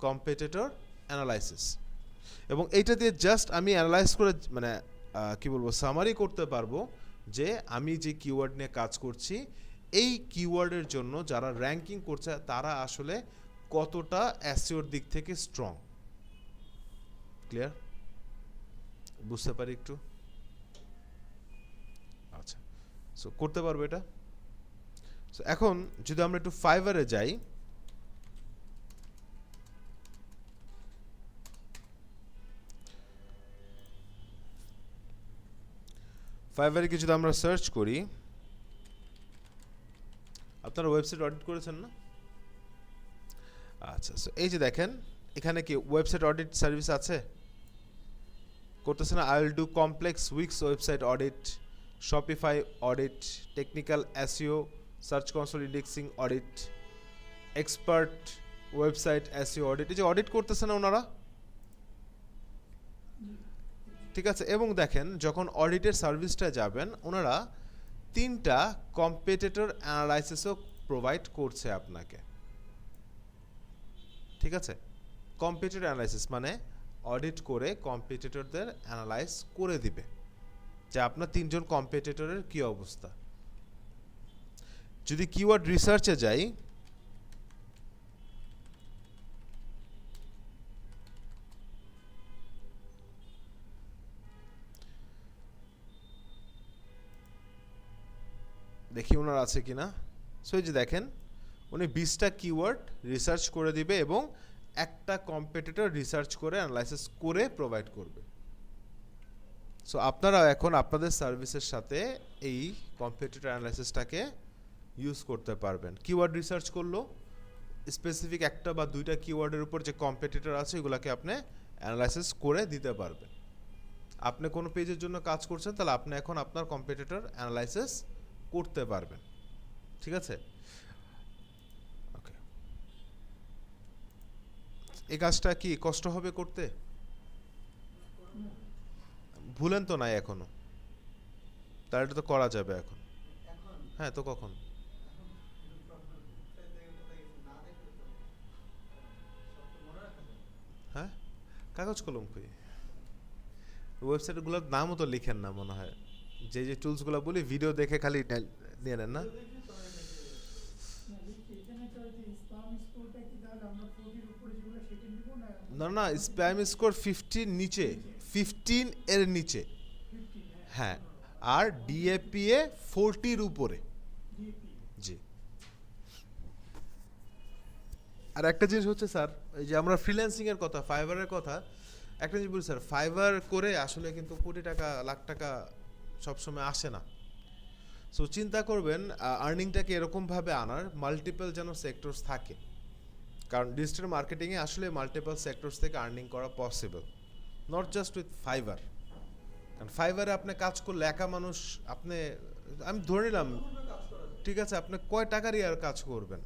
Speaker 1: কম্পিটিটর অ্যানালাইসিস। এবং এইটা দিয়ে জাস্ট আমি অ্যানালাইজ করে মানে কি বলবো সামারি করতে পারবো যে আমি যে কিওয়ার্ড নিয়ে কাজ করছি এই কিওয়ার্ডের জন্য যারা র্যাঙ্কিং করছে তারা আসলে কতটা এসইওর দিক থেকে স্ট্রং। ক্লিয়ার? বুঝতে পারি একটু? আচ্ছা, সো করতে পারবো এটা। সো এখন যদি আমরা একটু ফাইবারে যাই, ফাইবারে কি যদি আমরা সার্চ করি, আপনারা ওয়েবসাইট অডিট করেছেন না? আচ্ছা, সো এই যে দেখেন এখানে কি ওয়েবসাইট অডিট সার্ভিস আছে? করতেছে না? I will do complex weeks website audit, Shopify audit, technical SEO, search console indexing audit, expert website SEO audit. এই যে অডিট করতেছে না ওনারা? ঠিক আছে, এবং দেখেন যখন অডিটের সার্ভিসটা যাবেন ওনারা 3টা কম্পিটিটর অ্যানালাইসিসও প্রোভাইড করছে আপনাকে। ঠিক আছে, কম্পিটিটর অ্যানালাইসিস মানে অডিট করে কম্পিটিটরদের অ্যানালাইজ করে দিবে যে আপনার 3জন কম্পিটিটরের কি অবস্থা। যদি কিওয়ার্ড রিসার্চে যাই, দেখি ওনার আছে কিনা। সো এই যে দেখেন উনি 20টা কিওয়ার্ড রিসার্চ করে দিবে এবং একটা কম্পিটিটর রিসার্চ করে অ্যানালাইসিস করে প্রোভাইড করবে। সো আপনারা এখন আপনাদের সার্ভিসের সাথে এই কম্পিটিটর অ্যানালাইসিসটাকে ইউজ করতে পারবেন। কিওয়ার্ড রিসার্চ করলো, স্পেসিফিক একটা বা দুইটা কিওয়ার্ডের উপর যে কম্পিটিটর আছে এগুলাকে আপনি অ্যানালাইসিস করে দিতে পারবেন। আপনি কোনো পেজের জন্য কাজ করছেন, তাহলে আপনি এখন আপনার কম্পিটিটর অ্যানালাইসিস করতে পারবেন। ঠিক আছে, ওকে। এই কাজটা কি কষ্ট হবে করতে? ভুলেন তো নাই এখনো, তাহলে এটা তো করা যাবে এখন।
Speaker 3: এখন
Speaker 1: হ্যাঁ, তো কখন?
Speaker 3: এখন একটু প্রবলেম কোথায় থেকে কোথায় গেছে না দেখলে তো সব তো মনে রাখা যায় না।
Speaker 1: হ্যাঁ, কাগজ কলম কই? ওয়েবসাইটগুলোর নামও তো লিখেন না মনে হয়। যে যে টুলসগুলো বলি ভিডিও দেখে খালি নিয়ে নেন না?
Speaker 3: দেখি তো অনেক
Speaker 5: না, দেখি এখানে তো ওই যে স্পাম স্কোরটা কি তাহলে আমরা 40 এর উপরে যেগুলো সেটা নিব না?
Speaker 1: না না, স্প্যাম স্কোর 15 নিচে, 15 এর নিচে।
Speaker 5: 50,
Speaker 1: হ্যাঁ, আর ডিএপিএ 40-র উপরে।
Speaker 5: ডিএপি।
Speaker 1: জি। আর একটা জিনিস হচ্ছে স্যার, এই যে আমরা ফ্রিল্যান্সিং এর কথা, ফাইবারের কথা, একটা জিনিস বলি স্যার, ফাইবার করে আসলে কিন্তু কোটি টাকা লাখ টাকা সবসময় আসে না। সো চিন্তা করবেন আর্নিংটাকে এরকমভাবে আনার, মাল্টিপল যেন সেক্টরস থাকে, কারণ ডিজিটাল মার্কেটিংয়ে আসলে মাল্টিপল সেক্টরস থেকে আর্নিং করা possible, not just with fibre. কারণ ফাইবারে আপনি কাজ করলে একা মানুষ, আপনি, আমি ধরে নিলাম
Speaker 3: কাজ করা যায়।
Speaker 1: ঠিক আছে, আপনি কয় টাকারই আর কাজ করবেন?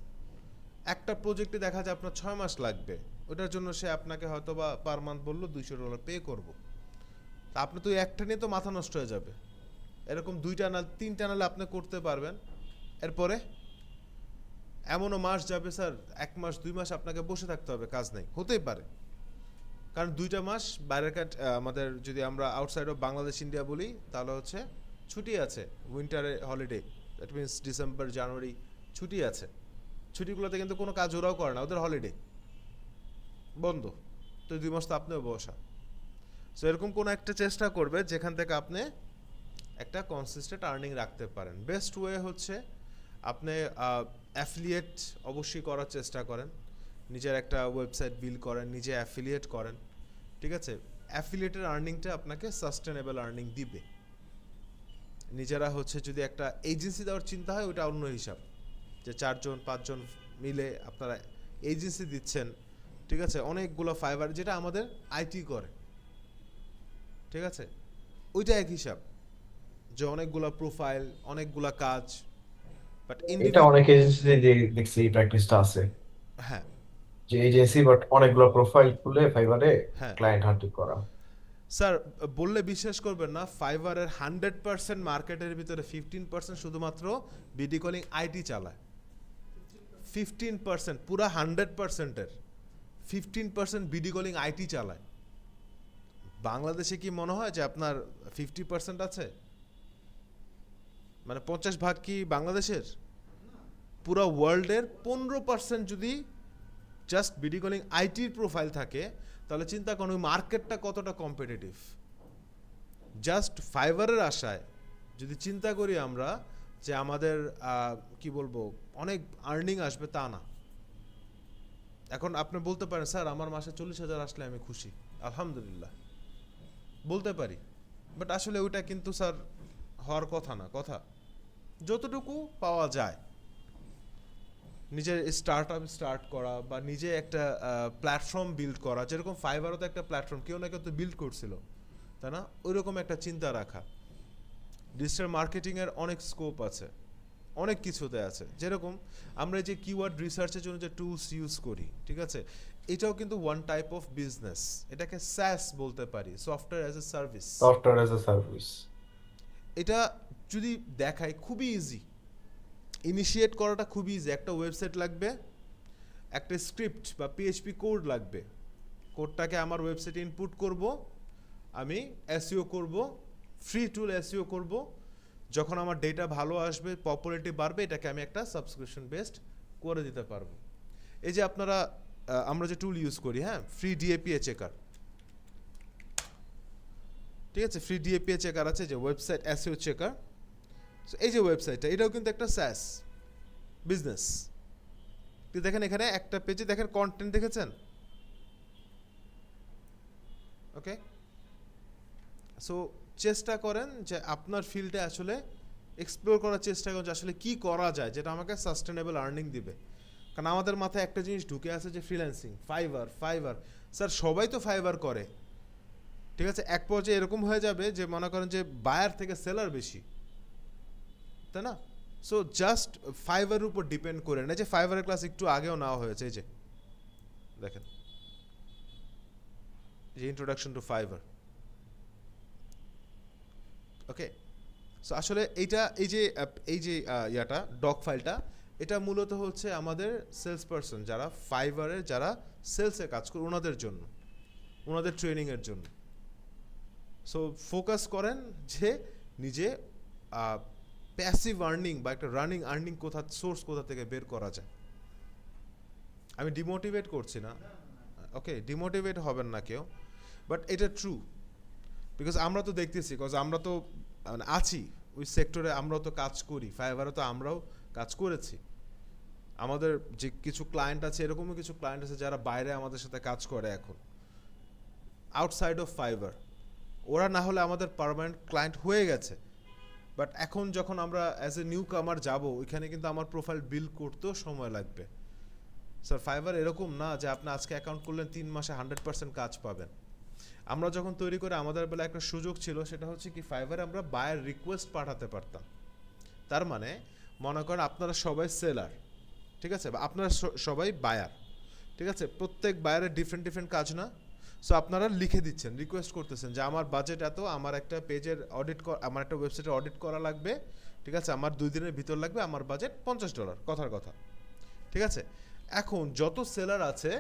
Speaker 1: একটা প্রজেক্টে দেখা যায় আপনার 6 মাস লাগবে, ওটার জন্য সে আপনাকে হয়তো বা পার মান্থ বললো $200 পে করব, তা আপনি তো একটা নিয়ে তো মাথা নষ্ট হয়ে যাবে। এরকম 2টা না 3টা নালে আপনি করতে পারবেন। এরপরে এমনও মাস যাবে স্যার, 1 মাস 2 মাস আপনাকে বসে থাকতে হবে, কাজ নেই, হতেই পারে। কারণ 2টা মাস বাইরের আমাদের যদি আমরা আউটসাইড অফ বাংলাদেশ ইন্ডিয়া বলি, তাহলে হচ্ছে ছুটি আছে, উইন্টারে holiday, that means December January ছুটি আছে। ছুটিগুলোতে কিন্তু কোনো কাজ ওরাও করে না, ওদের হলিডে বন্ধ, তো 2 মাস তো আপনিও বসা। সো এরকম কোনো একটা চেষ্টা করবে যেখান থেকে আপনি একটা কনসিস্টেন্ট আর্নিং রাখতে পারেন। বেস্ট ওয়ে হচ্ছে আপনি অ্যাফিলিয়েট অবশ্যই করার চেষ্টা করেন, নিজের একটা ওয়েবসাইট বিল্ড করেন, নিজে অ্যাফিলিয়েট করেন। ঠিক আছে, অ্যাফিলিয়েটের আর্নিংটা আপনাকে সাস্টেনেবল আর্নিং দিবে। নিজেরা হচ্ছে যদি একটা এজেন্সি দেওয়ার চিন্তা হয়, ওটা অন্য হিসাব, যে 4জন 5জন মিলে আপনারা এজেন্সি দিচ্ছেন। ঠিক আছে, অনেকগুলো ফাইবার, যেটা আমাদের আইটি করে, ঠিক আছে, ওইটা এক হিসাব, যে অনেকগুলো প্রোফাইল, অনেকগুলো কাজ, বাট
Speaker 2: এটা অনেক এজেন্সিতে দেখছি এই প্র্যাকটিসটা আছে,
Speaker 1: হ্যাঁ
Speaker 2: যে এজেন্সি বাট অনেকগুলো প্রোফাইল খুলে ফাইবারে
Speaker 1: হ্যাঁ
Speaker 2: ক্লায়েন্ট হান্টিং করা।
Speaker 1: স্যার, বললে বিশ্বাস করবেন না, ফাইবারের 100% মার্কেটের ভিতরে 15% শুধুমাত্র বিডি কলিং আইটি চালায়। 15%, পুরা 100%-এর 15% বিডি কলিং আইটি চালায়। বাংলাদেশে কি মনে হয় যে আপনার 50% আছে? মানে 50 ভাগ কি বাংলাদেশের? পুরো ওয়ার্ল্ডের 15% যদি জাস্ট বিডি কলিং আইটির প্রোফাইল থাকে, তাহলে চিন্তা করুন মার্কেটটা কতটা কম্পিটিটিভ। জাস্ট ফাইবারের আশায় যদি চিন্তা করি আমরা যে আমাদের কি বলবো অনেক আর্নিং আসবে, তা না। এখন আপনি বলতে পারেন স্যার আমার মাসে 40,000 আসলে আমি খুশি, আলহামদুলিল্লাহ বলতে পারি, বাট আসলে ওইটা কিন্তু স্যার হওয়ার কথা না। কথা যতটুকু পাওয়া যায়, নিজের স্টার্ট করা বা নিজে একটা প্ল্যাটফর্ম বিল্ড করা, যেরকম ফাইবারও তো একটা প্ল্যাটফর্ম, কেউ না কেউ তো বিল্ড করছিল, তাই না? ওইরকম একটা চিন্তা রাখা। ডিজিটাল মার্কেটিংয়ের অনেক স্কোপ আছে, অনেক কিছুতে আছে। যেরকম আমরা যে কিওয়ার্ড রিসার্চের জন্য যে টুলস ইউজ করি, ঠিক আছে, এটাও কিন্তু ওয়ান টাইপ অফ বিজনেস। এটাকে SaaS বলতে পারি, software as a service.
Speaker 2: Software as a service.
Speaker 1: এটা যদি দেখাই খুবই ইজি, ইনিশিয়েট করাটা খুবই ইজি। একটা ওয়েবসাইট লাগবে, একটা স্ক্রিপ্ট বা পিএইচপি কোড লাগবে, কোডটাকে আমার ওয়েবসাইটে ইনপুট করব, আমি এসইও করব, ফ্রি টুল এসইও করব। যখন আমার ডেটা ভালো আসবে, পপুলারিটি বাড়বে, এটাকে আমি একটা সাবস্ক্রিপশন বেসড করে দিতে পারবো। এই যে আপনারা আমরা যে টুল ইউজ করি, হ্যাঁ, ফ্রি ডিএপিএ চেকার, ঠিক আছে, ফ্রি ডিএপিএ চেকার আছে, যে ওয়েবসাইট এসইও চেকার। সো এই যে ওয়েবসাইটটা, এটাও কিন্তু একটা SaaS বিজনেস। দেখেন এখানে একটা পেজে দেখেন কন্টেন্ট দেখেছেন, ওকে। সো চেষ্টা করেন যে আপনার ফিল্ডে আসলে এক্সপ্লোর করার চেষ্টা করেন যে আসলে কি করা যায় যেটা আমাকে সাস্টেনেবল আর্নিং দিবে। কারণ আমাদের মাথায় একটা জিনিস ঢুকে আছে যে ফ্রিল্যান্সিং, ফাইবার ফাইবার, স্যার সবাই তো ফাইবার করে, ঠিক আছে? এক পর্যায়ে এরকম হয়ে যাবে যে মনে করেন যে বায়ার থেকে সেলার বেশি, তাই না? সো জাস্ট ফাইবারের উপর ডিপেন্ড করে না, যে ফাইবারের ক্লাস একটু আগেও নেওয়া হয়েছে, এই যে দেখেন, যে introduction to fibre. Okay, so আসলে এই যে ইয়াটা ডক ফাইলটা, এটা মূলত হচ্ছে আমাদের সেলস পারসন যারা ফাইবারে যারা সেলসে কাজ করে ওনাদের জন্য, ওনাদের ট্রেনিংয়ের জন্য। সো ফোকাস করেন যে নিজে প্যাসিভ আর্নিং বা একটা রানিং আর্নিং সোর্স কোথা থেকে বের করা যায়। আমি ডিমোটিভেট করছি না, ওকে, ডিমোটিভেট হবেন না কেউ, বাট এটা ট্রু, বিকজ আমরা তো দেখতেছি, বিকজ আমরা তো মানে আছি ওই সেক্টরে, আমরাও তো কাজ করি, ফাইবারে তো আমরাও কাজ করেছি। আমাদের যে কিছু ক্লায়েন্ট আছে, এরকমও কিছু ক্লায়েন্ট আছে যারা বাইরে আমাদের সাথে কাজ করে এখন, আউটসাইড অফ ফাইবার। ওরা না হলে আমাদের পার্মানেন্ট ক্লায়েন্ট হয়ে গেছে, বাট এখন যখন আমরা অ্যাজ এ নিউ কামার যাবো, ওইখানে কিন্তু আমার প্রোফাইল বিল্ড করতেও সময় লাগবে। স্যার ফাইবার এরকম না যে আপনি আজকে অ্যাকাউন্ট করলেন 3 মাসে 100% কাজ পাবেন। আমরা যখন তৈরি করে আমাদের বেলা একটা সুযোগ ছিল, সেটা হচ্ছে কি ফাইবারে আমরা বায়ার রিকোয়েস্ট পাঠাতে পারতাম। তার মানে মনে করেন আপনারা সবাই সেলার, ঠিক আছে, বা আপনারা সবাই বায়ার, ঠিক আছে, প্রত্যেক বায়ারের ডিফারেন্ট ডিফারেন্ট কাজ না। সো আপনারা লিখে দিচ্ছেন, রিকোয়েস্ট করতেছেন যে আমার বাজেট এত, আমার একটা পেজের আমার একটা ওয়েবসাইটের অডিট করা লাগবে, ঠিক আছে, আমার 2 দিনের ভিতর লাগবে, আমার বাজেট $50, কথার কথা, ঠিক আছে। এখন যত সেলার আছে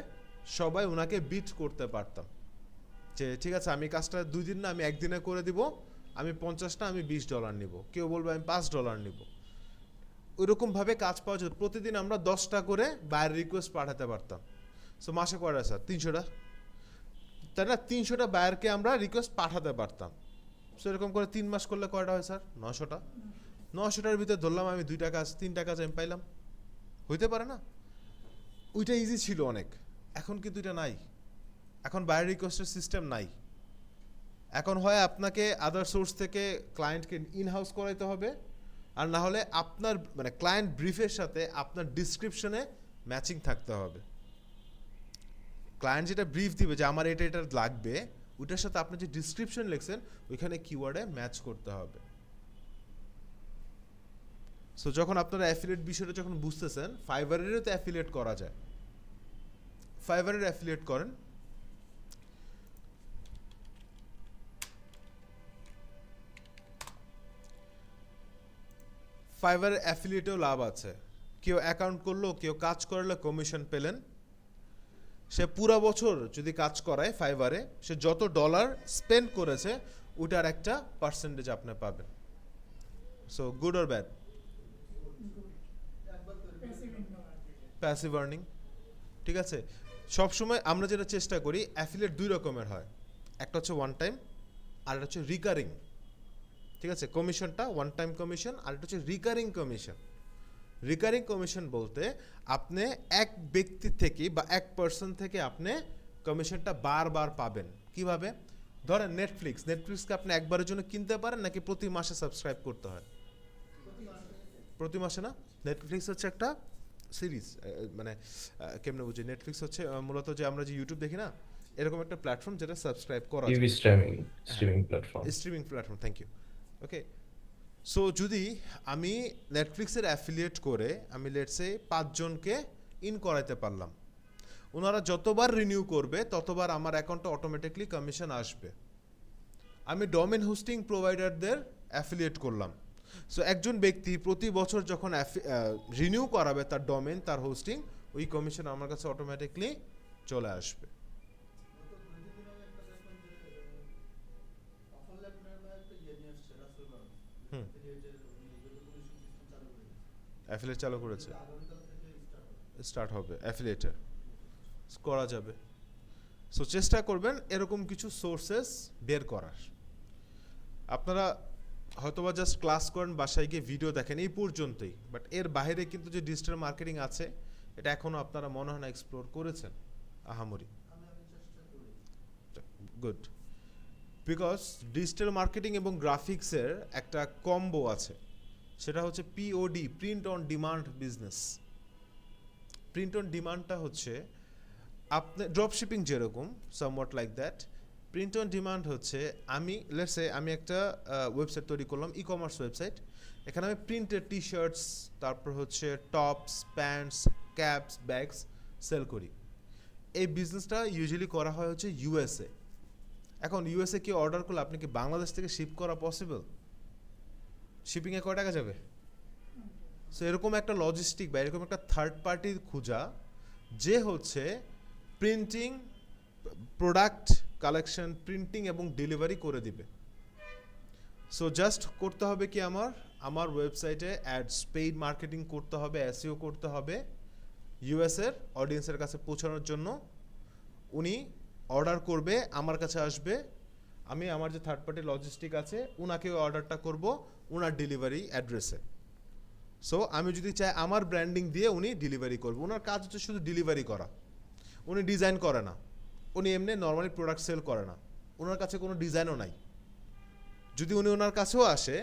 Speaker 1: সবাই ওনাকে বিট করতে পারতাম যে ঠিক আছে আমি কাজটা 2 দিন না, আমি 1 দিনে করে দিব, আমি 50 না, আমি $20 নিব, কেউ বলবে আমি $5 নিব। ওইরকমভাবে কাজ পাওয়া যেত। প্রতিদিন আমরা 10টা করে বায়ার রিকোয়েস্ট পাঠাতে পারতাম। সো মাসে কয়টা স্যার? 300টা, তাই না? 300টা বায়ারকে আমরা রিকোয়েস্ট পাঠাতে পারতাম। সো এরকম করে 3 মাস করলে কয়টা হয় স্যার? 900টা। 900টার ভিতরে ধরলাম আমি 2টা কাজ, 3টা কাজ আমি পাইলাম, হইতে পারে না? ওইটা ইজি ছিল অনেক, এখন কিন্তু এটা নাই। এখন বায়ার রিকোয়েস্টের সিস্টেম নাই। এখন হয় আপনাকে আদার সোর্স থেকে ক্লায়েন্টকে ইন হাউস করাইতে হবে, আর না হলে আপনার মানে ক্লায়েন্ট ব্রিফের সাথে আপনার ডিসক্রিপশনে ম্যাচিং থাকতে হবে। ক্লায়েন্ট যেটা ব্রিফ দিবে যে আমার এটা লাগবে, ওইটার সাথে আপনি যে ডিসক্রিপশন লিখছেন ওইখানে কিওয়ার্ডে ম্যাচ করতে হবে। সো যখন আপনারা অ্যাফিলিয়েট বিষয়টা যখন বুঝতেছেন, ফাইবারেরও তো অ্যাফিলিয়েট করা যায়। ফাইবারের অ্যাফিলিয়েট করেন, ফাইবারের অ্যাফিলিয়েটেও লাভ আছে। কেউ অ্যাকাউন্ট করলো, কেউ কাজ করলে কমিশন পেলেন। সে পুরো বছর যদি কাজ করায় ফাইবারে, সে যত ডলার স্পেন্ড করেছে ওটার একটা পার্সেন্টেজ আপনি পাবেন। So good or bad? Passive earning, ঠিক আছে। সবসময় আমরা যেটা চেষ্টা করি, অ্যাফিলিয়েট 2 রকমের হয়, একটা হচ্ছে ওয়ান টাইম, আর একটা হচ্ছে রিকারিং, ঠিক আছে। কমিশনটা ওয়ান টাইম কমিশন, আর একটা হচ্ছে রিকারিং কমিশন। রিকারিং কমিশন বলতে আপনি এক ব্যক্তি থেকে বা এক পার্সন থেকে আপনি কমিশনটা বারবার পাবেন। কিভাবে? ধরেন নেটফ্লিক্সকে আপনি একবারের জন্য কিনতে পারেন, নাকি প্রতি মাসে সাবস্ক্রাইব করতে হয়? প্রতি মাসে না? নেটফ্লিক্স হচ্ছে একটা সিরিজ, মানে কেমনে বুঝি, নেটফ্লিক্স হচ্ছে মূলত যে আমরা যে ইউটিউব দেখি না, এরকম একটা প্ল্যাটফর্ম যেটা সাবস্ক্রাইব করা
Speaker 2: TV streaming platform.
Speaker 1: Streaming platform, thank you. Okay, so যদি আমি নেটফ্লিক্সের অ্যাফিলিয়েট করে আমি লেটসে 5 জনকে ইন করাইতে পারলাম, ওনারা যতবার রিনিউ করবে ততবার আমার অ্যাকাউন্টে অটোমেটিকলি কমিশন আসবে। আমি ডোমেন হোস্টিং প্রোভাইডারদের অ্যাফিলিয়েট করলাম। সো একজন ব্যক্তি প্রতি বছর যখন রিনিউ করাবে তার ডোমেন, তার হোস্টিং, ওই কমিশন আমার কাছে অটোমেটিকলি চলে আসবে। অ্যাফিলিয়েট চালু করেছে, স্টার্ট হবে অ্যাফিলিয়েটের, করা যাবে। সো চেষ্টা করবেন এরকম কিছু সোর্সেস বের করার। আপনারা হয়তোবা জাস্ট ক্লাস করেন, বাসায় গিয়ে ভিডিও দেখেন, এই পর্যন্তই, বাট এর বাইরে কিন্তু যে ডিজিটাল মার্কেটিং আছে এটা এখনও আপনারা মনে হয় না এক্সপ্লোর করেছেন আহামরি। গুড, বিকজ ডিজিটাল মার্কেটিং এবং গ্রাফিক্সের একটা কম্বো আছে, সেটা হচ্ছে POD, print on demand business. Print on ডিমান্ডটা হচ্ছে আপনি ড্রপ শিপিং যেরকম somewhat like that, print on demand হচ্ছে আমি লেটস সে আমি একটা ওয়েবসাইট তৈরি করলাম, ই কমার্স ওয়েবসাইট। এখানে আমি প্রিন্টেড টি শার্টস, তারপর হচ্ছে tops, pants, caps, bags sell করি। এই বিজনেসটা ইউজুয়ালি করা হয় হচ্ছে ইউএসএ। এখন ইউএসএ কি অর্ডার করলে আপনি কি বাংলাদেশ থেকে শিপ করা পসিবল? শিপিংয়ে কয় টাকা যাবে? সো এরকম একটা লজিস্টিক বা এরকম একটা থার্ড পার্টির খোঁজা যে হচ্ছে প্রিন্টিং, প্রোডাক্ট কালেকশন, প্রিন্টিং এবং ডেলিভারি করে দিবে। সো জাস্ট করতে হবে কি আমার ওয়েবসাইটে অ্যাডস, পেইড মার্কেটিং করতে হবে, এসইও করতে হবে ইউএসের অডিয়েন্সের কাছে পৌঁছানোর জন্য। উনি অর্ডার করবে, আমার কাছে আসবে, আমি আমার যে থার্ড পার্টি লজিস্টিক আছে উনাকে অর্ডারটা করব ওনার ডেলিভারি অ্যাড্রেসে। সো আমি যদি চাই আমার ব্র্যান্ডিং দিয়ে উনি ডেলিভারি করবে, ওনার কাজ হচ্ছে শুধু ডেলিভারি করা, উনি ডিজাইন করে না, উনি এমনি নর্মালি প্রোডাক্ট সেল করে না, ওনার কাছে কোনো ডিজাইনও নাই। যদি উনি ওনার কাছেও আসে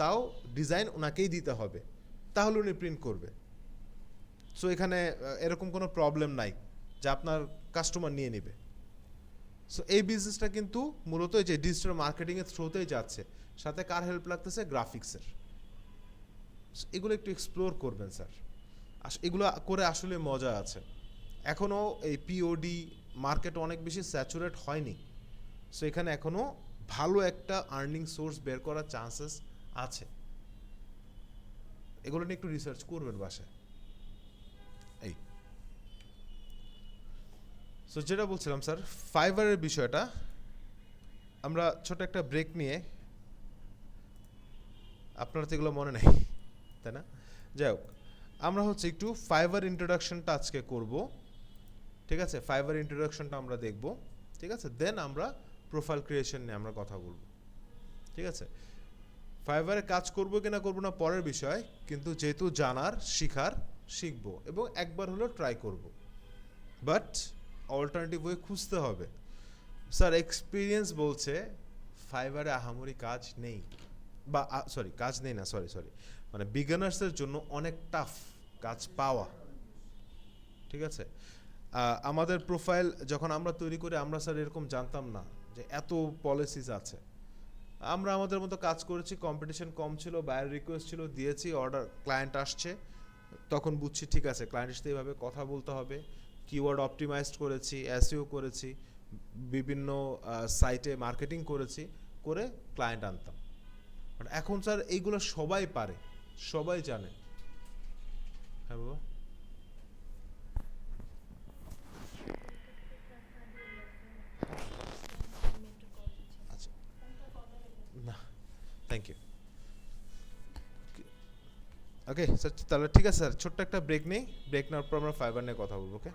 Speaker 1: তাও ডিজাইন ওনাকেই দিতে হবে, তাহলে উনি প্রিন্ট করবে। সো এখানে এরকম কোনো প্রবলেম নাই যে আপনার কাস্টমার নিয়ে নেবে। সো এই বিজনেসটা কিন্তু মূলত এই যে ডিজিটাল মার্কেটিংয়ের থ্রুতেই যাচ্ছে, সাথে কার হেল্প লাগতেছে? গ্রাফিক্সের। এগুলো একটু এক্সপ্লোর করবেন স্যার, এগুলো করে আসলে মজা আছে। এখনও এই পিওডি মার্কেট অনেক বেশি স্যাচুরেট হয়নি। সো এখানে এখনও ভালো একটা আর্নিং সোর্স বের করার চান্সেস আছে। এগুলো নিয়ে একটু রিসার্চ করবেন বাসায়। এই সো যেটা বলছিলাম স্যার, ফাইবারের বিষয়টা আমরা ছোট একটা ব্রেক নিয়ে, আপনার তো এগুলো মনে নেই তাই না? যাই হোক, আমরা হচ্ছে একটু ফাইবার ইন্ট্রোডাকশনটা আজকে করব, ঠিক আছে? ফাইবার ইন্ট্রোডাকশনটা আমরা দেখব, ঠিক আছে? দেন আমরা প্রোফাইল ক্রিয়েশন নিয়ে আমরা কথা বলবো, ঠিক আছে? ফাইবারে কাজ করবো কিনা করবো না পরের বিষয়, কিন্তু যেহেতু জানার, শিখবো এবং একবার হলেও ট্রাই করব। বাট অল্টারনেটিভ ওয়ে খুঁজতে হবে। স্যার এক্সপিরিয়েন্স বলছে ফাইবারে আহামরি কাজ নেই, বা সরি কাজ নেই না, সরি মানে বিগিনার্সের জন্য অনেক টাফ কাজ পাওয়া, ঠিক আছে? আমাদের প্রোফাইল যখন আমরা তৈরি করি, আমরা স্যার এরকম জানতাম না যে এত পলিসিস আছে। আমরা আমাদের মতো কাজ করেছি, কম্পিটিশন কম ছিল, বায়ার রিকোয়েস্ট ছিল, দিয়েছি, অর্ডার, ক্লায়েন্ট আসছে, তখন বুঝছি ঠিক আছে ক্লায়েন্টের সাথে এইভাবে কথা বলতে হবে, কিওয়ার্ড অপটিমাইজড করেছি, এসইও করেছি, বিভিন্ন সাইটে মার্কেটিং করেছি, করে ক্লায়েন্ট আনতাম। বাট এখন স্যার এইগুলো সবাই পারে, সবাই জানে। হ্যাঁ বাবা, আচ্ছা, না থ্যাংক ইউ। ওকে স্যার, তাহলে ঠিক আছে স্যার, ছোট্ট একটা ব্রেক নেই, ব্রেক নেওয়ার পর আমরা ফাইবার নিয়ে কথা বলবো। ওকে।